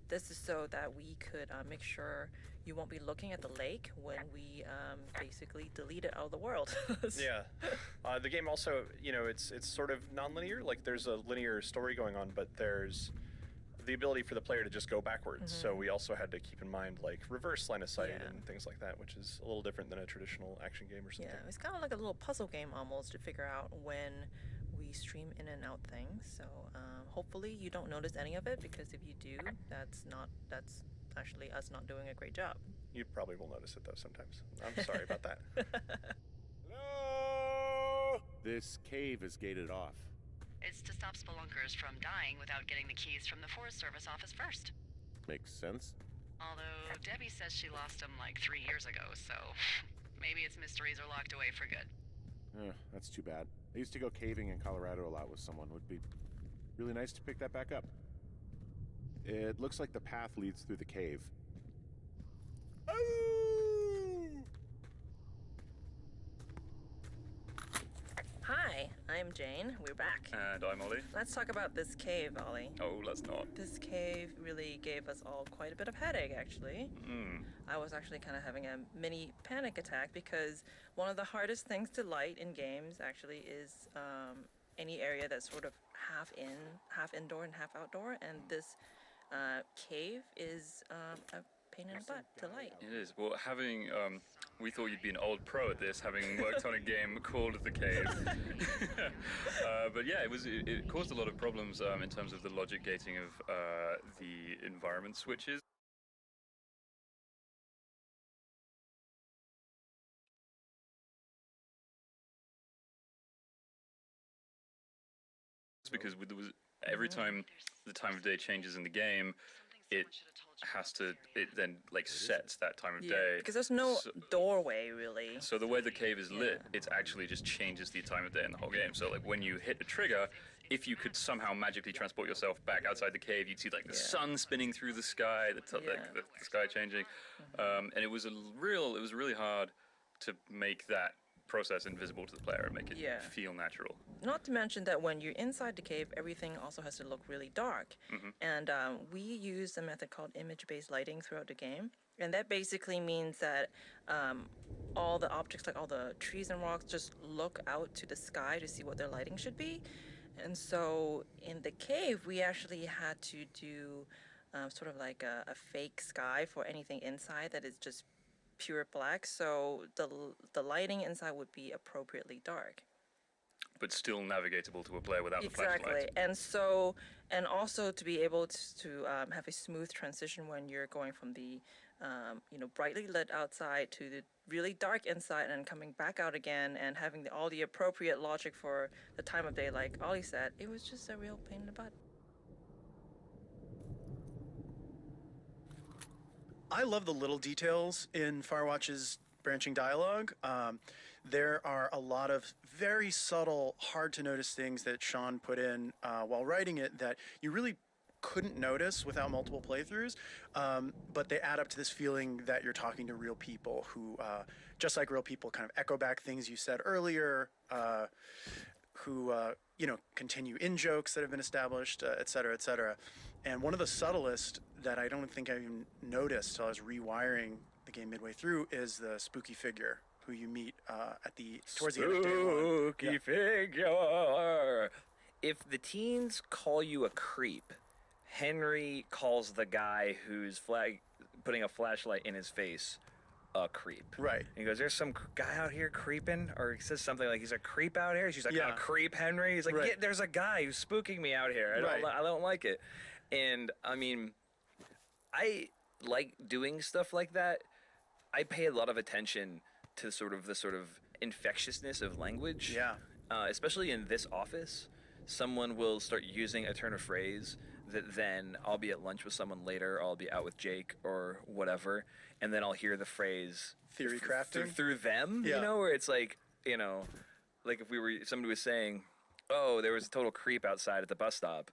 This is so that we could make sure you won't be looking at the lake when we basically delete it out of the world. Yeah. The game also, you know, it's sort of non-linear. Like there's a linear story going on, but there's the ability for the player to just go backwards. So we also had to keep in mind like reverse line of sight and things like that, which is a little different than a traditional action game or something. Yeah, it's kind of like a little puzzle game almost to figure out when we stream in and out things. So hopefully you don't notice any of it, because if you do, that's actually us not doing a great job. You probably will notice it though sometimes. I'm sorry about that. Hello? This cave is gated off. It's to stop spelunkers from dying without getting the keys from the Forest Service office first. Makes sense. Although Debbie says she lost them like 3 years ago, so maybe its mysteries are locked away for good. That's too bad. I used to go caving in Colorado a lot with someone. Would be really nice to pick that back up. It looks like the path leads through the cave. Hi, I'm Jane. We're back. And I'm Ollie. Let's talk about this cave, Ollie. Oh, let's not. This cave really gave us all quite a bit of headache, actually. I was actually kind of having a mini panic attack, because one of the hardest things to light in games actually is any area that's sort of half indoor and half outdoor, and this cave is a pain in the butt to light. It is. Well, having we thought you'd be an old pro at this, having worked on a game called The Cave. But yeah, it caused a lot of problems in terms of the logic gating of the environment switches. Because there was every time the time of day changes in the game, it then like sets that time of day. Because there's no doorway really. So the way the cave is lit, it actually just changes the time of day in the whole game. So like when you hit a trigger, if you could somehow magically transport yourself back outside the cave, you'd see like the sun spinning through the sky, the sky changing, and it was really hard to make that process invisible to the player and make it feel natural. Not to mention that when you're inside the cave, everything also has to look really dark. And we use a method called image-based lighting throughout the game. And that basically means that all the objects, like all the trees and rocks, just look out to the sky to see what their lighting should be. And so in the cave, we actually had to do sort of like a fake sky for anything inside that is just pure black, so the lighting inside would be appropriately dark, but still navigatable to a player without the flashlight. Exactly, and also to be able to have a smooth transition when you're going from the brightly lit outside to the really dark inside and coming back out again, and having all the appropriate logic for the time of day. Like Ollie said, it was just a real pain in the butt. I love the little details in Firewatch's branching dialogue. There are a lot of very subtle, hard to notice things that Sean put in while writing it that you really couldn't notice without multiple playthroughs, but they add up to this feeling that you're talking to real people who, just like real people, kind of echo back things you said earlier, who, continue in jokes that have been established, et cetera, et cetera. And one of the subtlest that I don't think I even noticed till I was rewiring the game midway through is the spooky figure who you meet towards the end of day one. Spooky figure. If the teens call you a creep, Henry calls the guy who's putting a flashlight in his face a creep. Right. And he goes, "There's some guy out here creeping," or he says something like, "He's a creep out here." She's like, "A creep, Henry." He's like, Right. "Yeah, there's a guy who's spooking me out here. I don't like it." And I mean, I like doing stuff like that. I pay a lot of attention to the sort of infectiousness of language. Yeah. Especially in this office, someone will start using a turn of phrase that then I'll be at lunch with someone later, I'll be out with Jake or whatever, and then I'll hear the phrase theory crafting through them, Yeah. where it's like, like if somebody was saying, "Oh, there was a total creep outside at the bus stop,"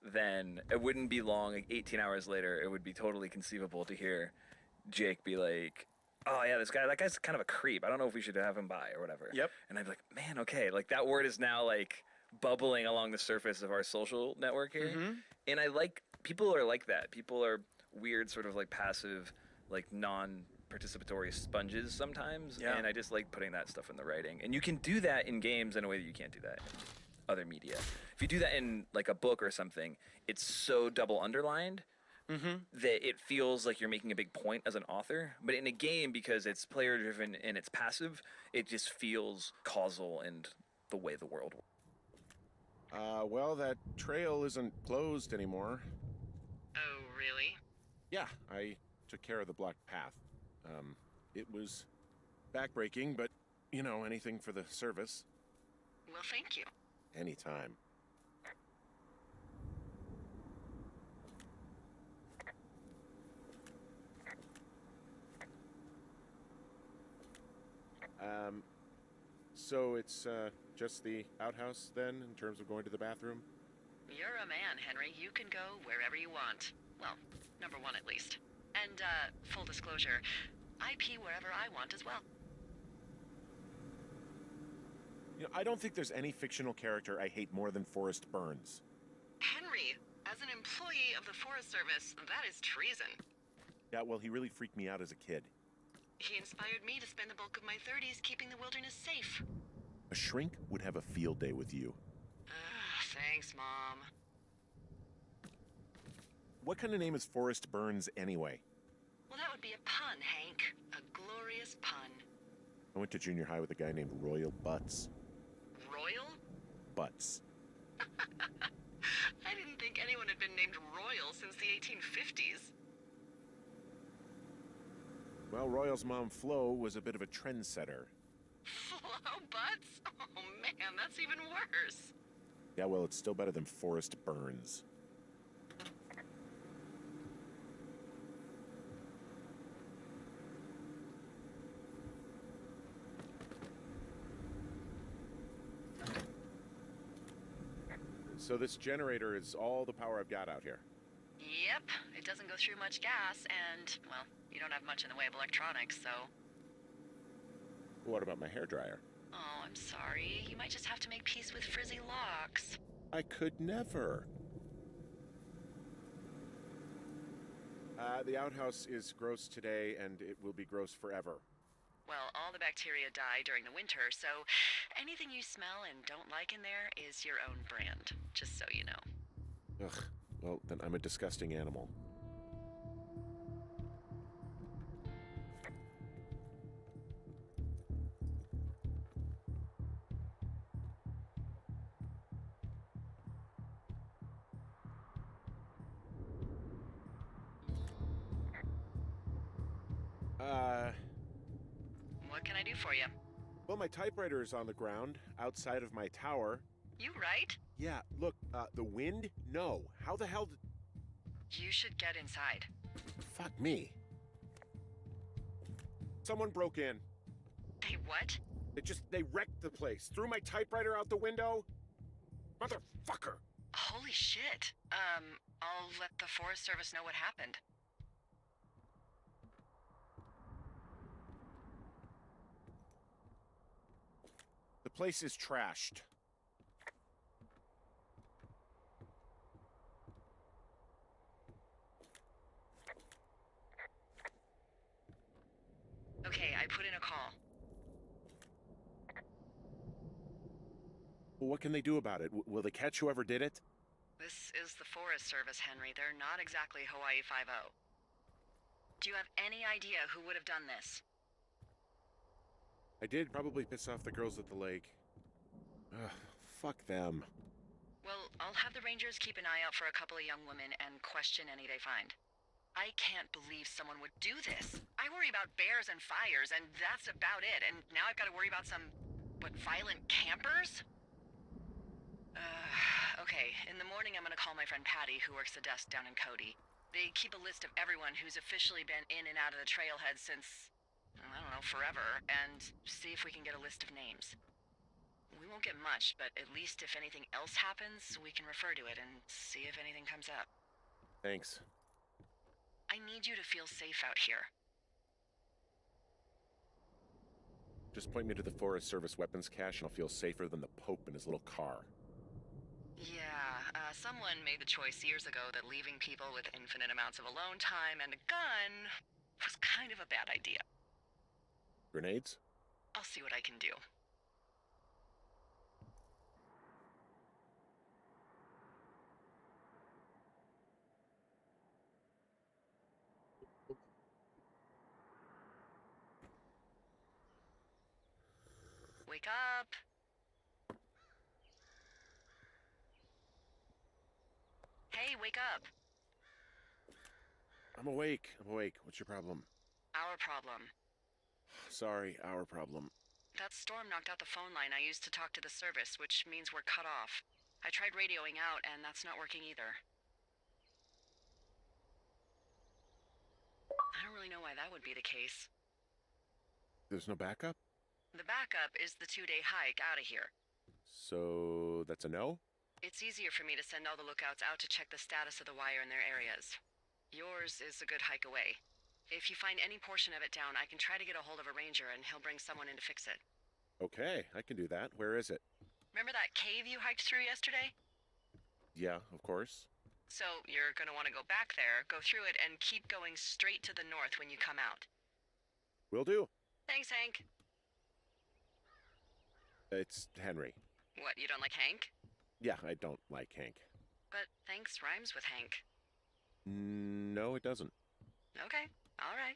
then it wouldn't be long, like 18 hours later, it would be totally conceivable to hear Jake be like, "Oh yeah, that guy's kind of a creep. I don't know if we should have him by or whatever." Yep. And I'd be like, "Man, okay, like that word is now like bubbling along the surface of our social network here." Mm-hmm. And I like, people are like that. People are weird, sort of like passive, like non-participatory sponges sometimes. Yeah. And I just like putting that stuff in the writing. And you can do that in games in a way that you can't do that in other media. If you do that in like a book or something, it's so double underlined that it feels like you're making a big point as an author. But in a game, because it's player driven and it's passive, it just feels causal and the way the world works. Well, that trail isn't closed anymore. Oh, really? Yeah, I took care of the blocked path. It was backbreaking, but, anything for the service. Well, thank you. Anytime. So it's, just the outhouse, then, in terms of going to the bathroom? You're a man, Henry. You can go wherever you want. Well, number one at least. And, full disclosure, I pee wherever I want as well. I don't think there's any fictional character I hate more than Forrest Burns. Henry, as an employee of the Forest Service, that is treason. Yeah, well, he really freaked me out as a kid. He inspired me to spend the bulk of my 30s keeping the wilderness safe. A shrink would have a field day with you. Thanks, Mom. What kind of name is Forrest Burns, anyway? Well, that would be a pun, Hank. A glorious pun. I went to junior high with a guy named Royal Butts. Royal? Butts. I didn't think anyone had been named Royal since the 1850s. Well, Royal's mom, Flo, was a bit of a trendsetter. Flo Butts? Oh, man, that's even worse. Yeah, well, it's still better than Forrest Burns. So this generator is all the power I've got out here. Yep, it doesn't go through much gas, and, well, you don't have much in the way of electronics, so... What about my hairdryer? Oh, I'm sorry. You might just have to make peace with frizzy locks. I could never. The outhouse is gross today, and it will be gross forever. Well, all the bacteria die during the winter, so anything you smell and don't like in there is your own brand, just so you know. Ugh. Well, then I'm a disgusting animal. What can I do for you? Well, my typewriter is on the ground, outside of my tower. You right? Yeah, look, the wind? No. How the hell did... You should get inside. Fuck me. Someone broke in. They what? They wrecked the place. Threw my typewriter out the window. Motherfucker. Holy Holy shit. I'll let the Forest Service know what happened. The place is trashed. Okay, I put in a call. Well, what can they do about it? Will they catch whoever did it? This is the Forest Service, Henry. They're not exactly Hawaii Five-0. Do you have any idea who would have done this? I did probably piss off the girls at the lake. Ugh, fuck them. Well, I'll have the Rangers keep an eye out for a couple of young women and question any they find. I can't believe someone would do this. I worry about bears and fires, and that's about it. And now I've got to worry about some, violent campers? Okay. In the morning, I'm gonna call my friend Patty, who works the desk down in Cody. They keep a list of everyone who's officially been in and out of the trailhead since, I don't know, forever, and see if we can get a list of names. We won't get much, but at least if anything else happens, we can refer to it and see if anything comes up. Thanks. I need you to feel safe out here. Just point me to the Forest Service weapons cache and I'll feel safer than the Pope in his little car. Yeah, someone made the choice years ago that leaving people with infinite amounts of alone time and a gun was kind of a bad idea. Grenades? I'll see what I can do. Wake up! Hey, wake up! I'm awake. What's your problem? Our problem. Sorry, our problem. That storm knocked out the phone line I used to talk to the service, which means we're cut off. I tried radioing out, and that's not working either. I don't really know why that would be the case. There's no backup? The backup is the 2-day hike out of here. So that's a no? It's easier for me to send all the lookouts out to check the status of the wire in their areas. Yours is a good hike away. If you find any portion of it down, I can try to get a hold of a ranger and he'll bring someone in to fix it. Okay, I can do that. Where is it? Remember that cave you hiked through yesterday? Yeah, of course. So you're gonna want to go back there, go through it, and keep going straight to the north when you come out. Will do. Thanks, Hank. It's Henry. What, you don't like Hank? Yeah, I don't like Hank. But thanks rhymes with Hank. No, it doesn't. Okay, all right.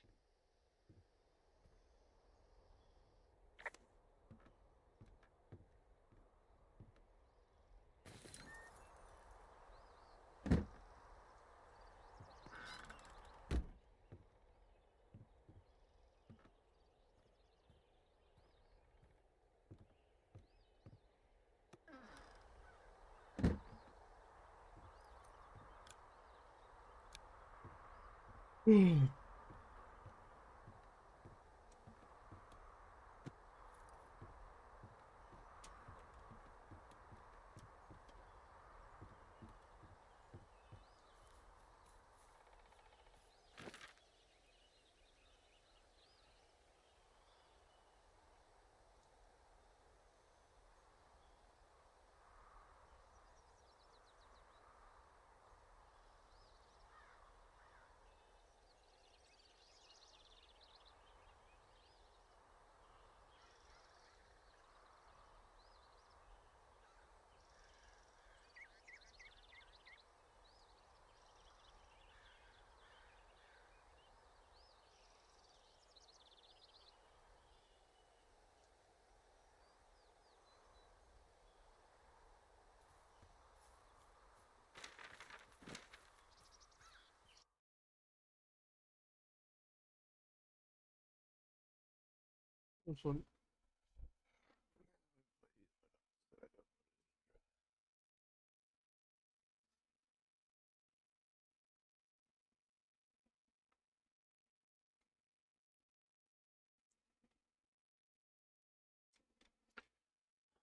This one.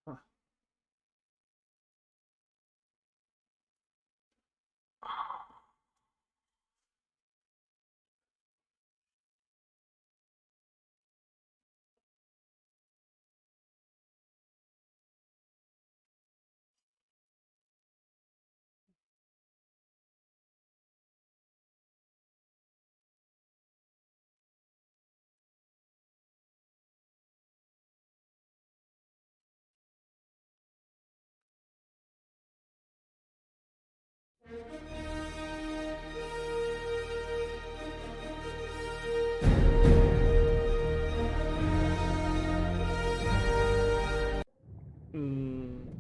Huh.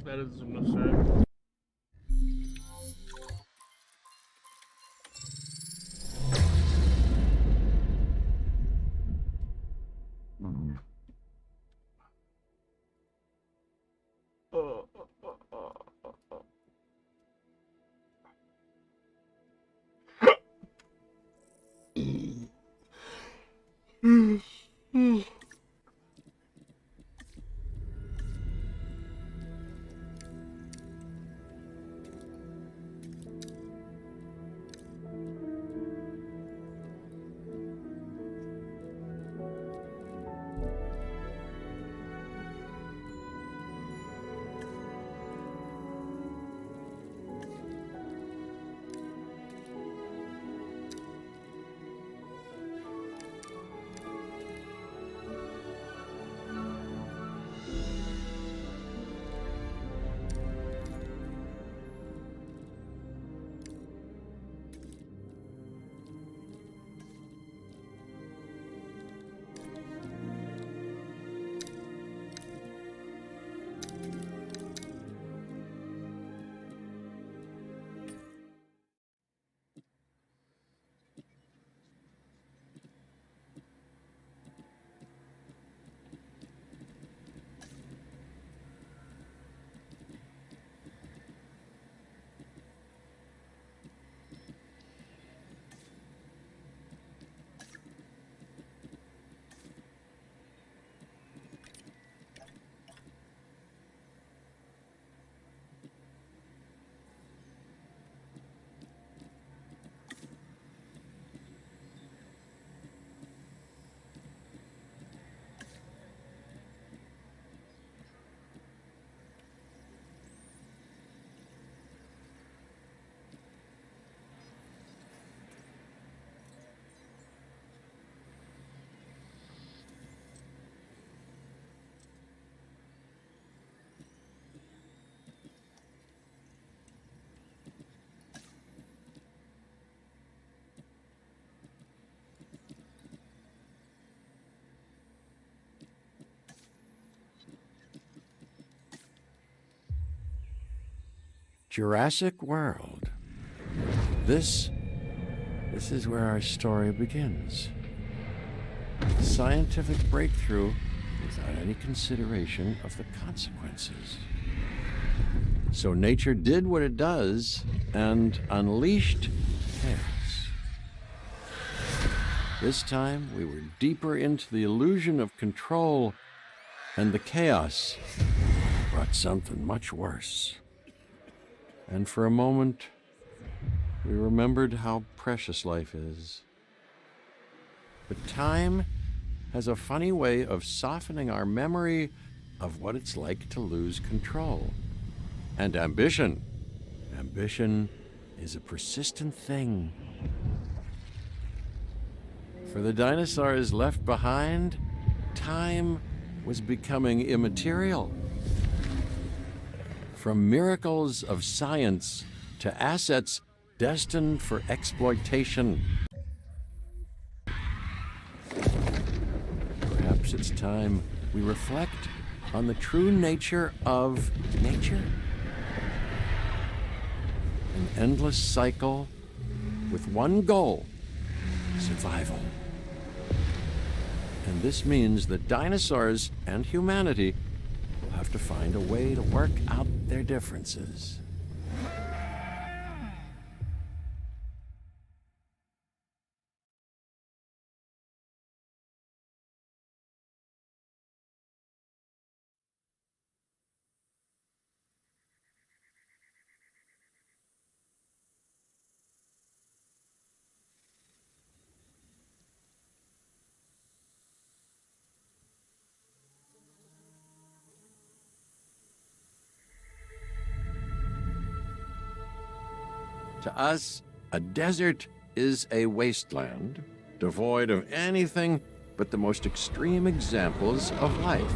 That is necessary. Jurassic World. This is where our story begins. Scientific breakthrough without any consideration of the consequences. So nature did what it does and unleashed chaos. This time we were deeper into the illusion of control, and the chaos brought something much worse. And for a moment, we remembered how precious life is. But time has a funny way of softening our memory of what it's like to lose control. And ambition. Ambition is a persistent thing. For the dinosaurs left behind, time was becoming immaterial. From miracles of science to assets destined for exploitation. Perhaps it's time we reflect on the true nature of nature. An endless cycle with one goal: survival. And this means that dinosaurs and humanity will have to find a way to work out their differences. To us, a desert is a wasteland, devoid of anything but the most extreme examples of life.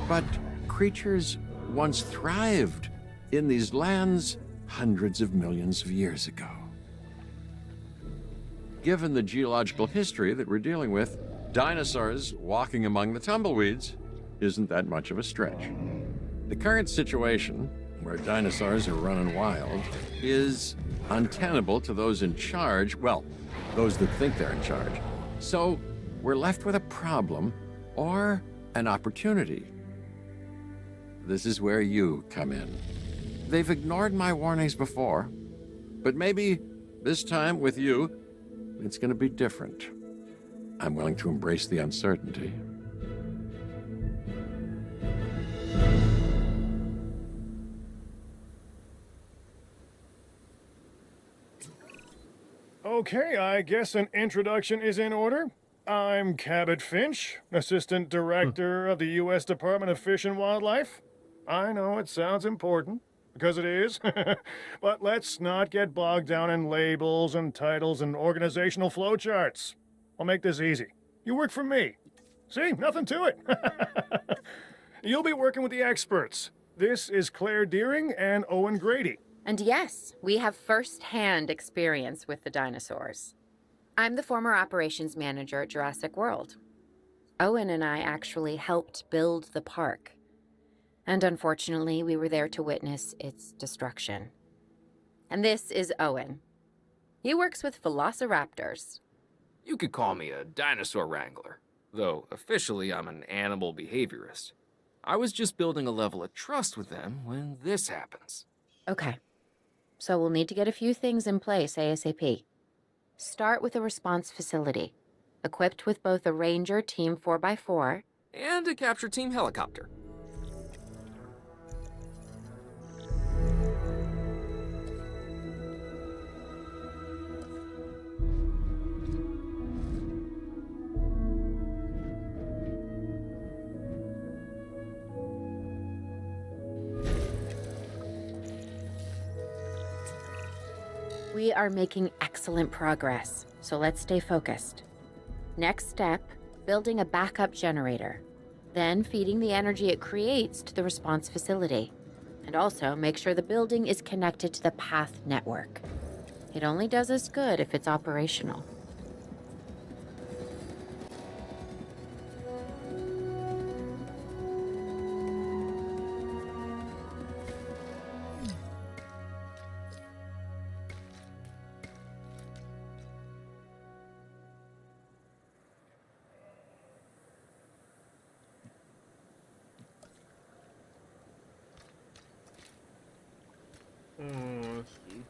But creatures once thrived in these lands hundreds of millions of years ago. Given the geological history that we're dealing with, dinosaurs walking among the tumbleweeds isn't that much of a stretch. The current situation, where dinosaurs are running wild, is untenable to those in charge, well, those that think they're in charge. So we're left with a problem or an opportunity. This is where you come in. They've ignored my warnings before, but maybe this time with you, it's going to be different. I'm willing to embrace the uncertainty. Okay, I guess an introduction is in order. I'm Cabot Finch, Assistant Director of the U.S. Department of Fish and Wildlife. I know it sounds important, because it is, but let's not get bogged down in labels and titles and organizational flowcharts. I'll make this easy. You work for me. See, nothing to it. You'll be working with the experts. This is Claire Deering and Owen Grady. And yes, we have first-hand experience with the dinosaurs. I'm the former operations manager at Jurassic World. Owen and I actually helped build the park. And unfortunately, we were there to witness its destruction. And this is Owen. He works with velociraptors. You could call me a dinosaur wrangler, though officially I'm an animal behaviorist. I was just building a level of trust with them when this happens. Okay. So we'll need to get a few things in place ASAP. Start with a response facility, equipped with both a Ranger Team 4x4 and a capture team helicopter. We are making excellent progress, so let's stay focused. Next step, building a backup generator. Then feeding the energy it creates to the response facility. And also make sure the building is connected to the path network. It only does us good if it's operational. Let's see.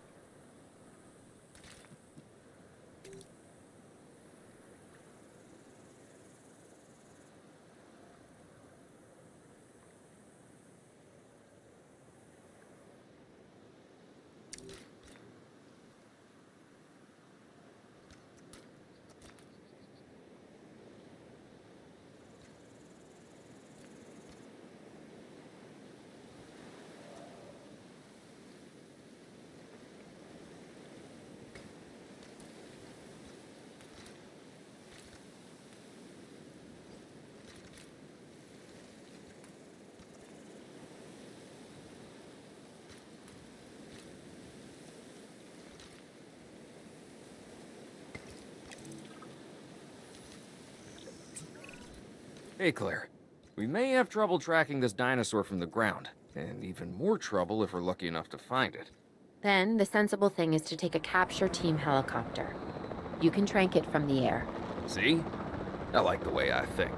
Hey, Claire. We may have trouble tracking this dinosaur from the ground, and even more trouble if we're lucky enough to find it. Then, the sensible thing is to take a capture team helicopter. You can trank it from the air. See? I like the way I think.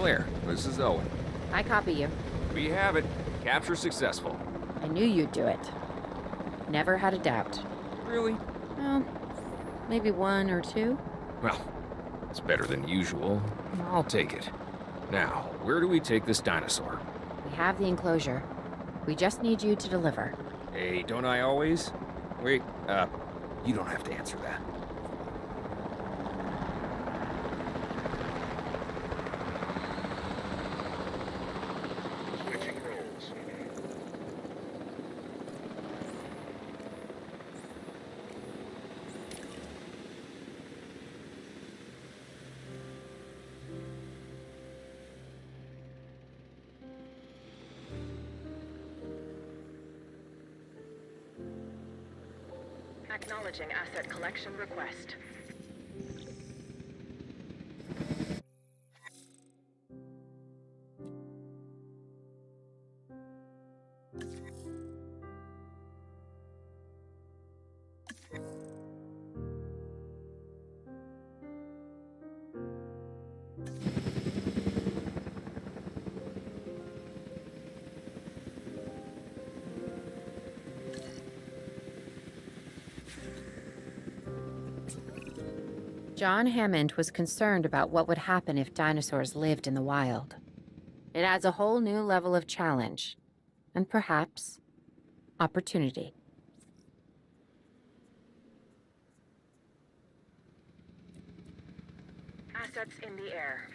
Claire, this is Owen. I copy you. We have it. Capture successful. I knew you'd do it. Never had a doubt. Really? Well, maybe one or two. Well, it's better than usual. I'll take it. Now, where do we take this dinosaur? We have the enclosure. We just need you to deliver. Hey, don't I always? Wait, you don't have to answer that. Switching roles. Acknowledging asset collection request. John Hammond was concerned about what would happen if dinosaurs lived in the wild. It adds a whole new level of challenge, and perhaps opportunity. Assets in the air.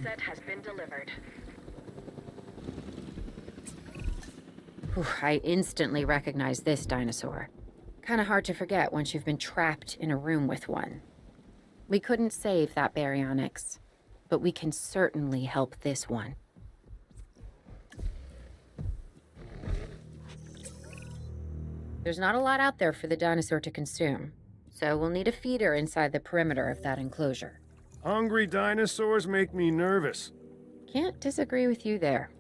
Asset has been delivered. Whew, I instantly recognize this dinosaur. Kinda hard to forget once you've been trapped in a room with one. We couldn't save that baryonyx, but we can certainly help this one. There's not a lot out there for the dinosaur to consume, so we'll need a feeder inside the perimeter of that enclosure. Hungry dinosaurs make me nervous. Can't disagree with you there.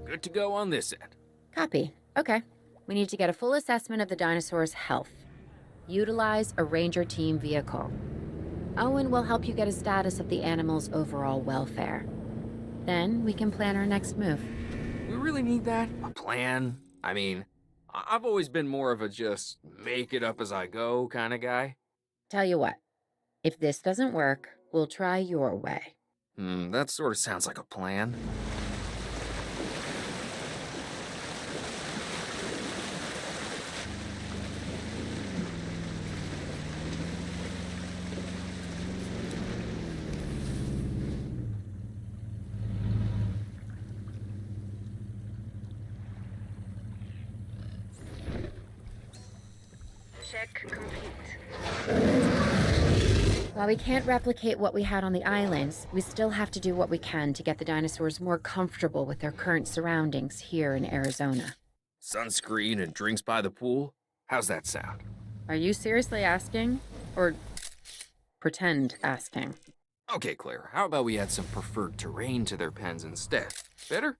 Good to go on this end. Copy. Okay. We need to get a full assessment of the dinosaur's health. Utilize a ranger team vehicle. Owen will help you get a status of the animal's overall welfare. Then we can plan our next move. We really need that? A plan? I mean, I've always been more of a just make it up as I go kind of guy. Tell you what, if this doesn't work, we'll try your way. That sort of sounds like a plan. Check complete. While we can't replicate what we had on the islands, we still have to do what we can to get the dinosaurs more comfortable with their current surroundings here in Arizona. Sunscreen and drinks by the pool? How's that sound? Are you seriously asking? Or pretend asking? Okay, Claire, how about we add some preferred terrain to their pens instead? Better?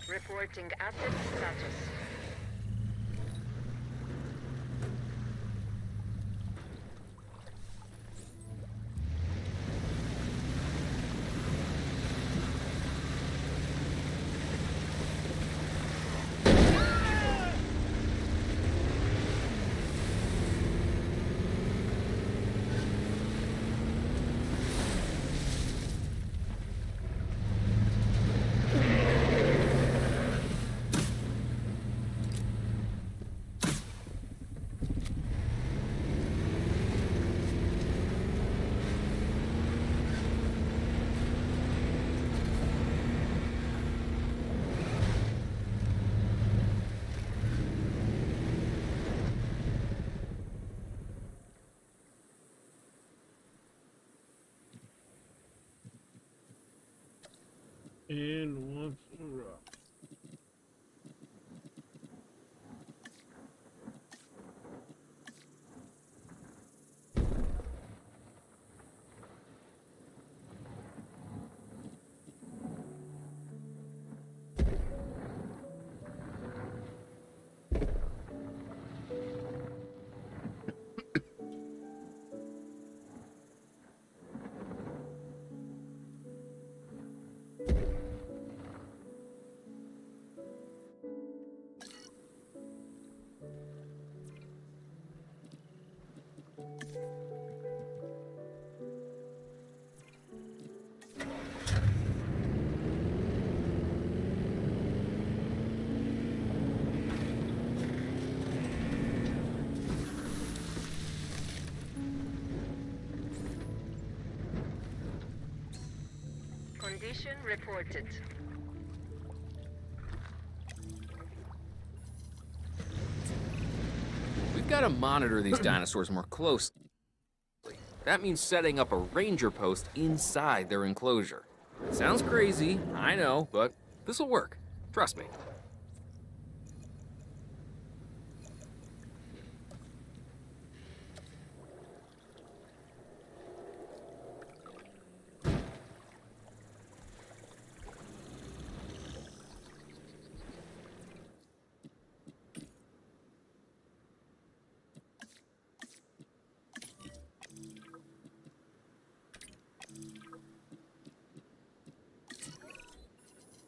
Reporting asset status. And once a rock. Condition reported. We've got to monitor these dinosaurs more closely. That means setting up a ranger post inside their enclosure. Sounds crazy, I know, but this'll work. Trust me.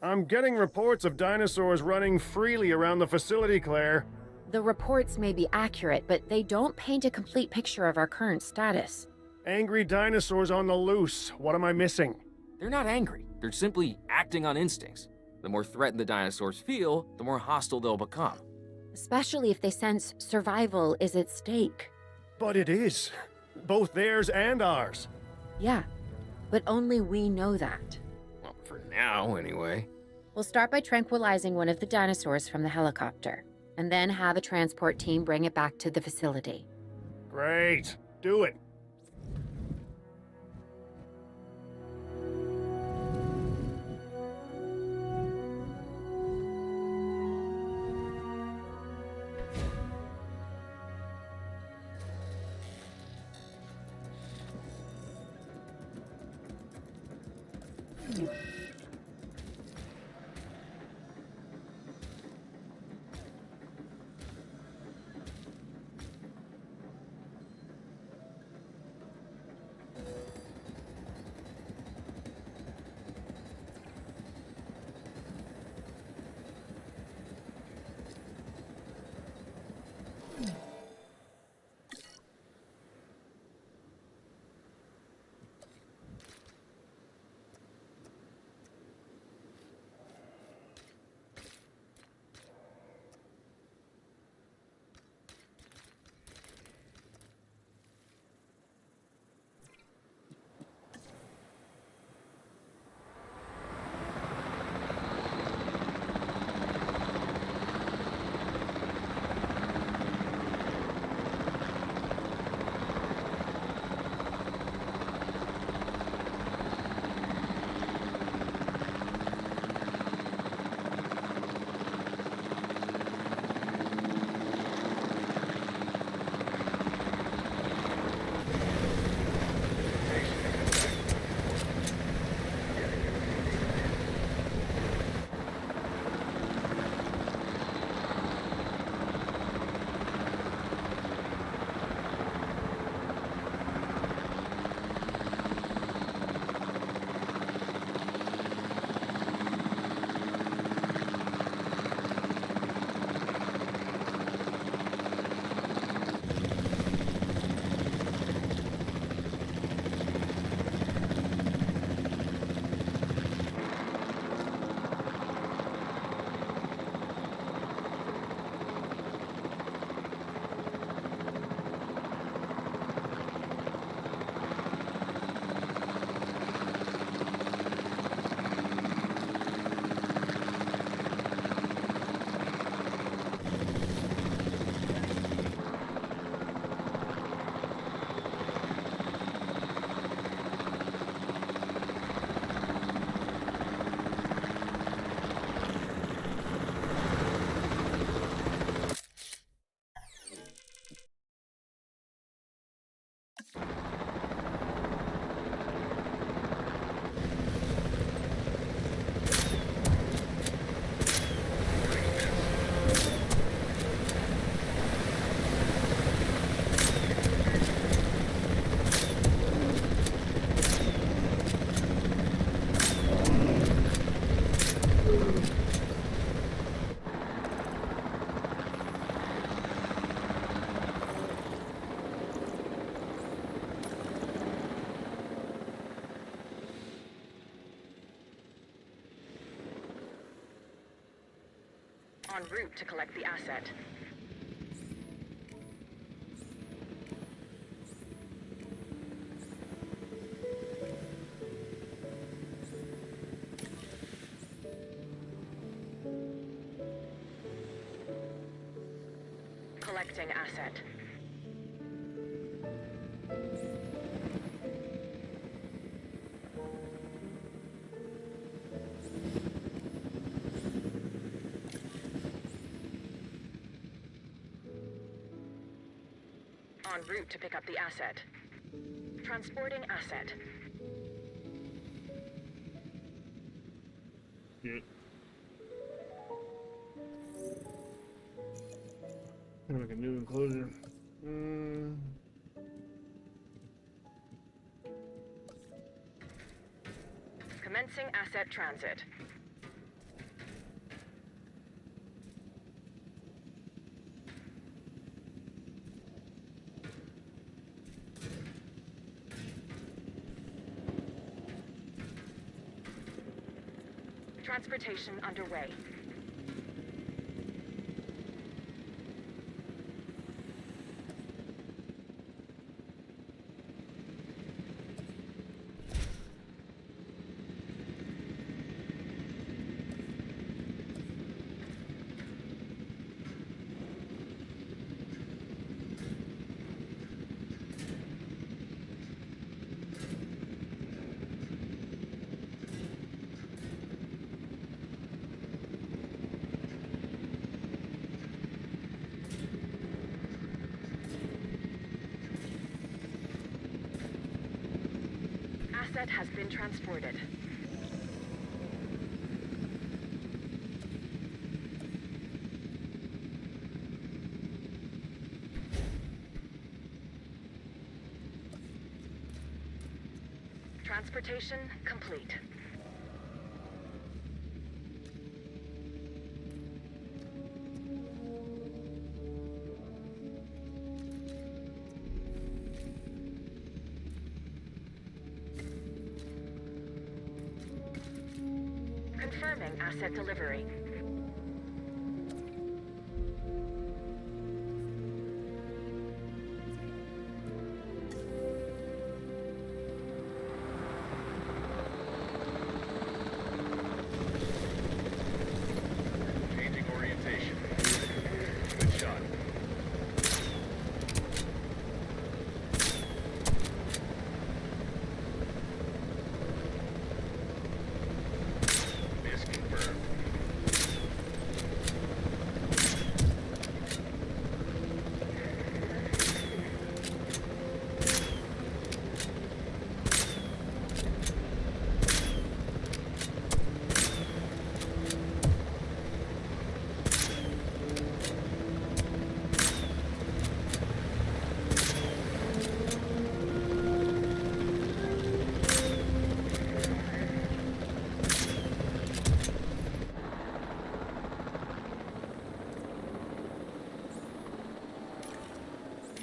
I'm getting reports of dinosaurs running freely around the facility, Claire. The reports may be accurate, but they don't paint a complete picture of our current status. Angry dinosaurs on the loose. What am I missing? They're not angry. They're simply acting on instincts. The more threatened the dinosaurs feel, the more hostile they'll become. Especially if they sense survival is at stake. But it is. Both theirs and ours. Yeah, but only we know that. Well, for now, anyway. We'll start by tranquilizing one of the dinosaurs from the helicopter, and then have a transport team bring it back to the facility. Great. Do it. En route to collect the asset. Collecting asset. En route to pick up the asset. Transporting asset. Shit. Like a new enclosure. Commencing asset transit. Transportation underway. Asset has been transported. Transportation complete. Confirming asset delivery. Changing orientation. Good shot. Miss confirmed.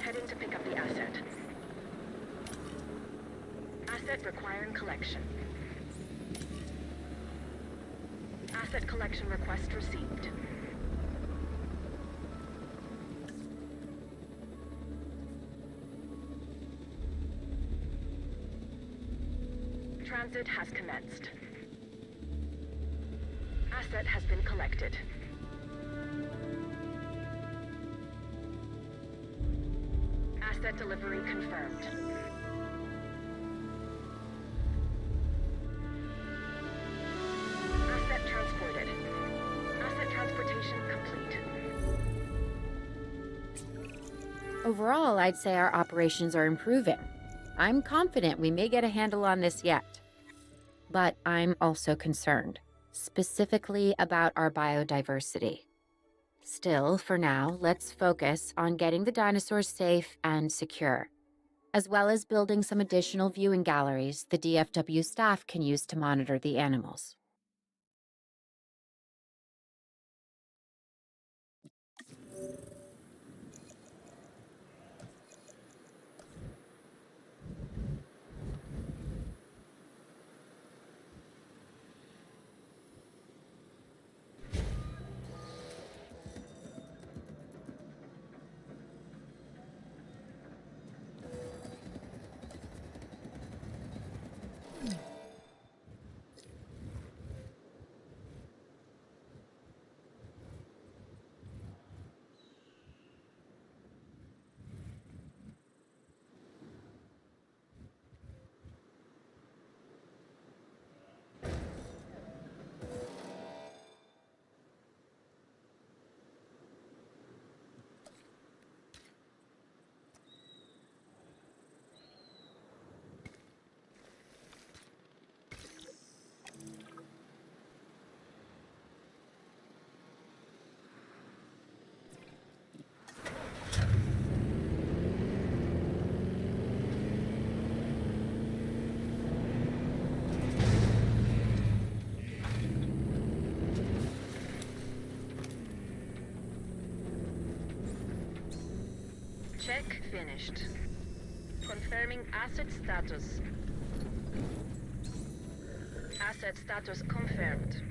Heading to pick up the asset. Asset requiring collection. Asset collection request received. Transit has commenced. Asset has been collected. Asset delivery confirmed. Asset transported. Asset transportation complete. Overall, I'd say our operations are improving. I'm confident we may get a handle on this yet. But I'm also concerned, specifically about our biodiversity. Still, for now, let's focus on getting the dinosaurs safe and secure, as well as building some additional viewing galleries the DFW staff can use to monitor the animals. Check finished. Confirming asset status. Asset status confirmed.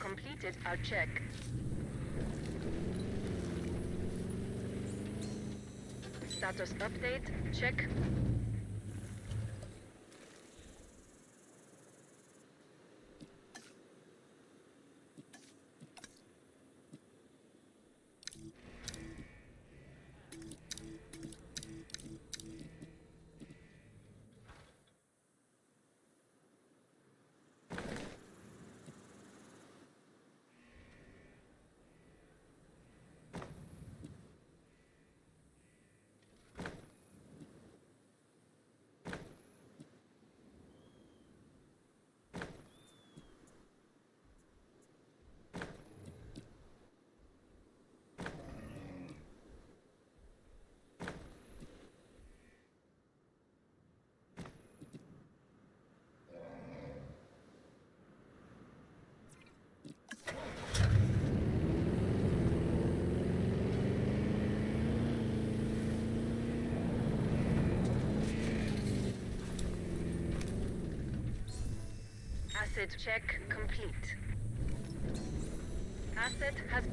Completed our check. Status update, check. Asset check complete. Asset has...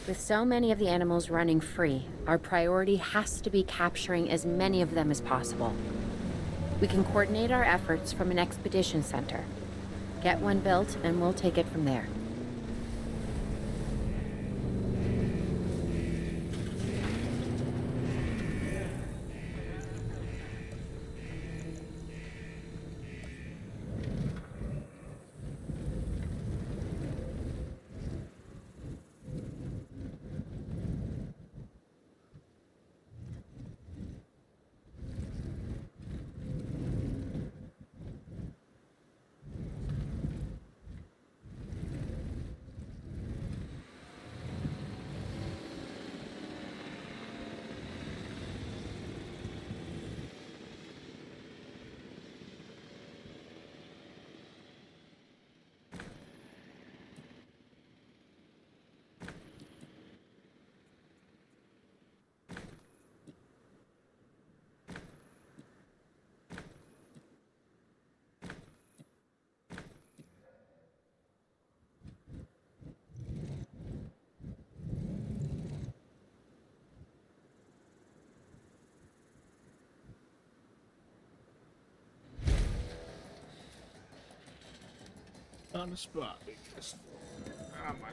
With so many of the animals running free, our priority has to be capturing as many of them as possible. We can coordinate our efforts from an expedition center. Get one built, and we'll take it from there. On the spot, because oh my.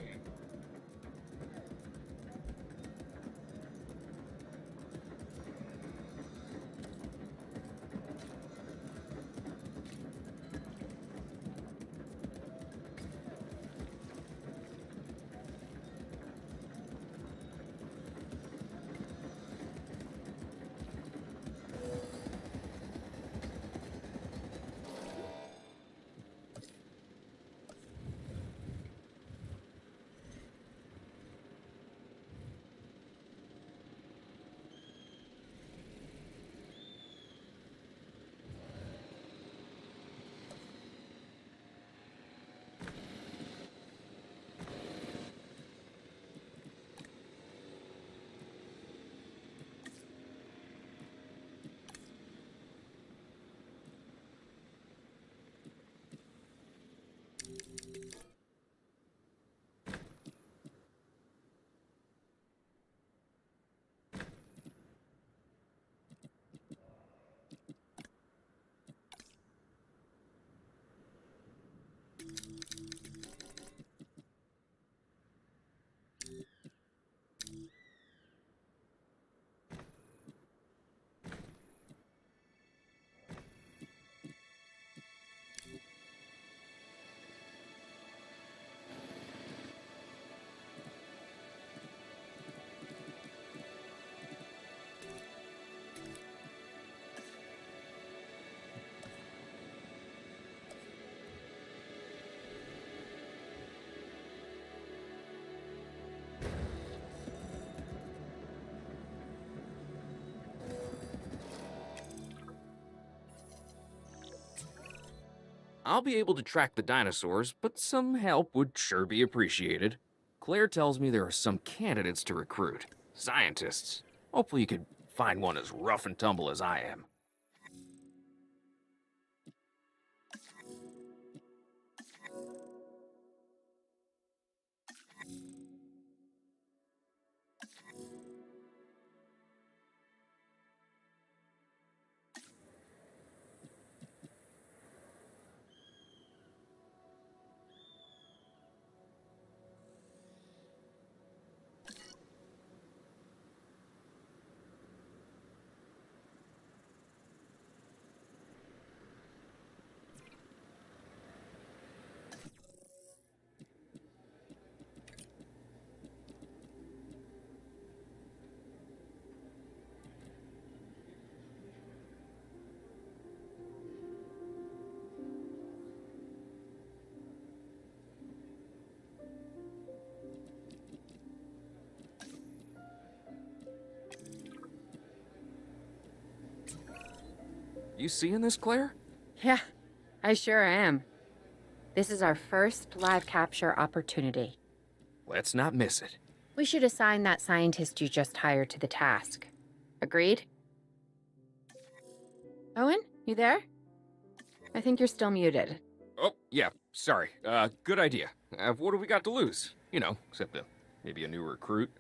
I'll be able to track the dinosaurs, but some help would sure be appreciated. Claire tells me there are some candidates to recruit. Scientists. Hopefully you could find one as rough and tumble as I am. You seeing this, Claire? Yeah, I sure am. This is our first live capture opportunity. Let's not miss it. We should assign that scientist you just hired to the task. Agreed? Owen, you there? I think you're still muted. Oh, yeah, sorry. Good idea. What do we got to lose? You know, except maybe a new recruit.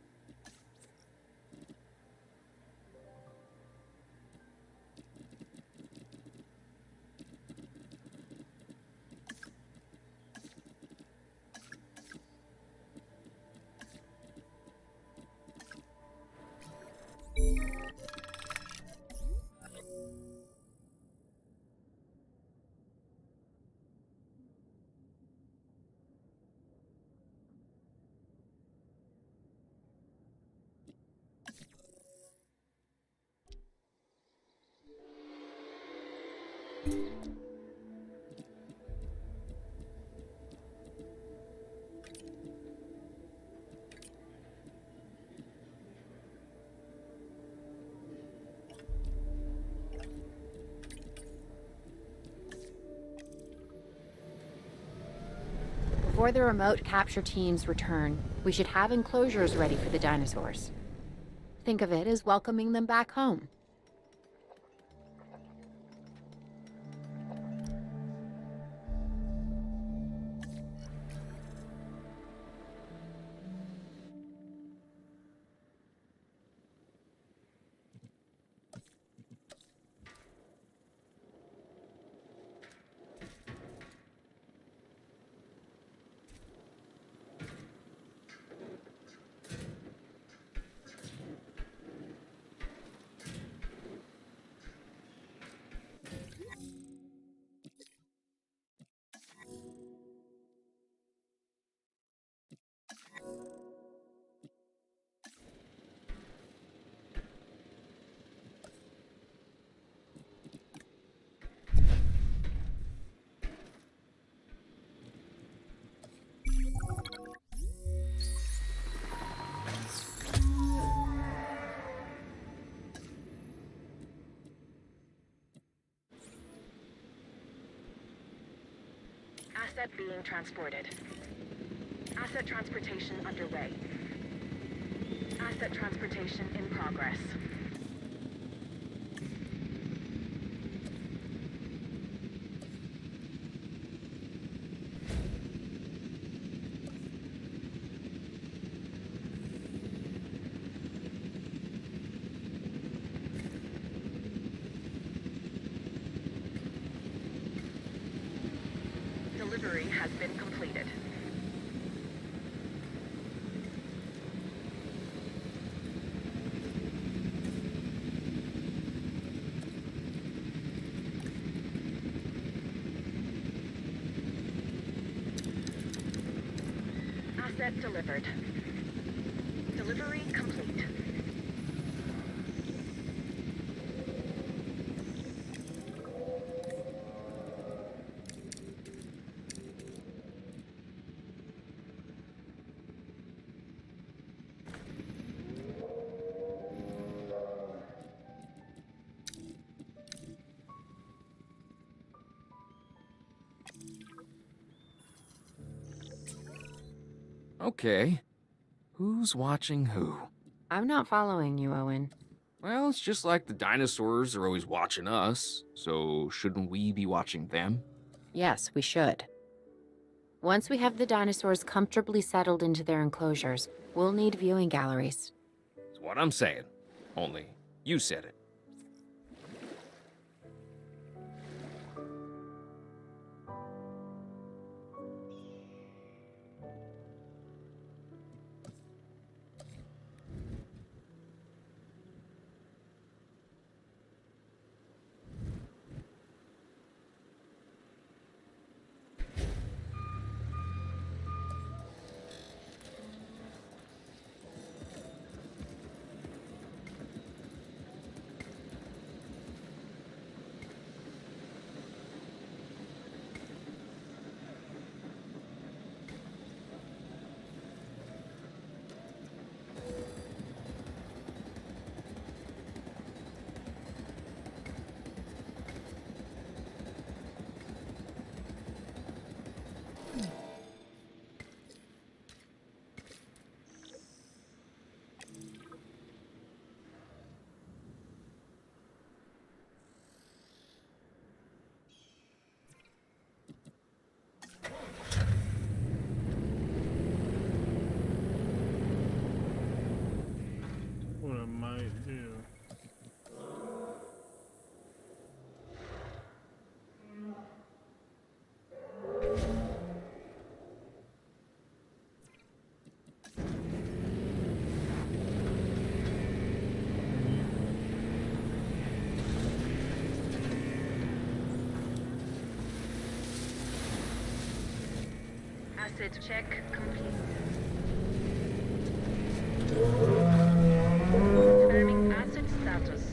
Before the remote capture teams return, we should have enclosures ready for the dinosaurs. Think of it as welcoming them back home. Asset being transported. Asset transportation underway. Asset transportation in progress. Delivery has been completed. Asset delivered. Delivery complete. Okay. Who's watching who? I'm not following you, Owen. Well, it's just like the dinosaurs are always watching us, so shouldn't we be watching them? Yes, we should. Once we have the dinosaurs comfortably settled into their enclosures, we'll need viewing galleries. That's what I'm saying. Only, you said it. What I might do. Acid check complete. Confirming acid status.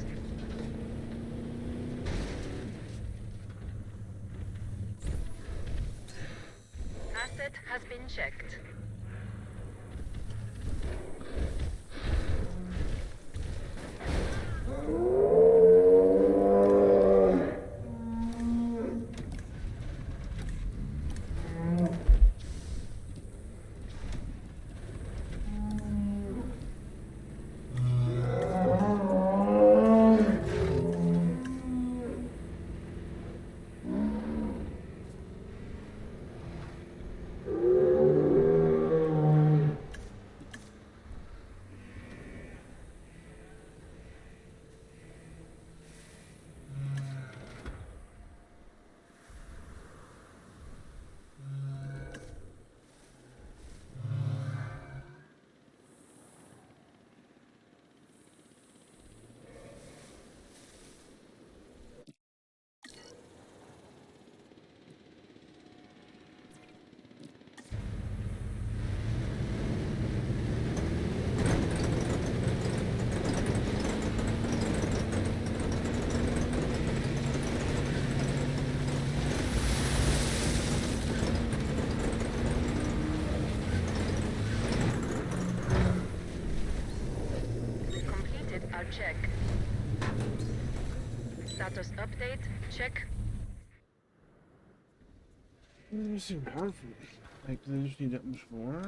Acid has been checked. Completed our check. Status update, check. This seems hard for me. Like, do they just need that much more?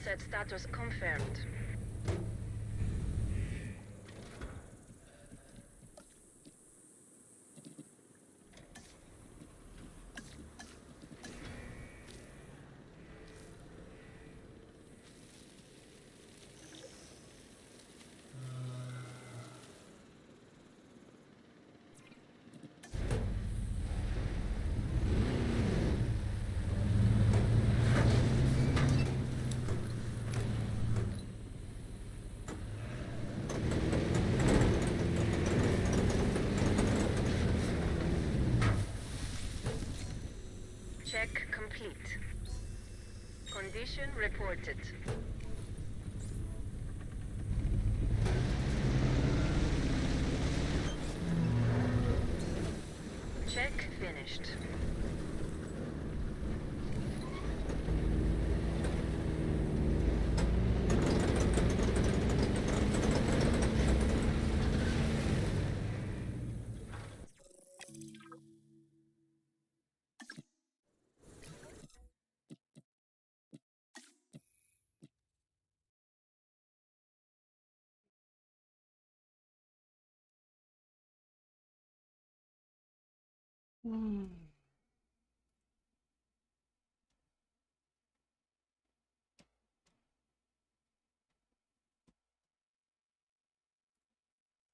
Set status confirmed. Check complete. Condition reported. Check finished. Hmm.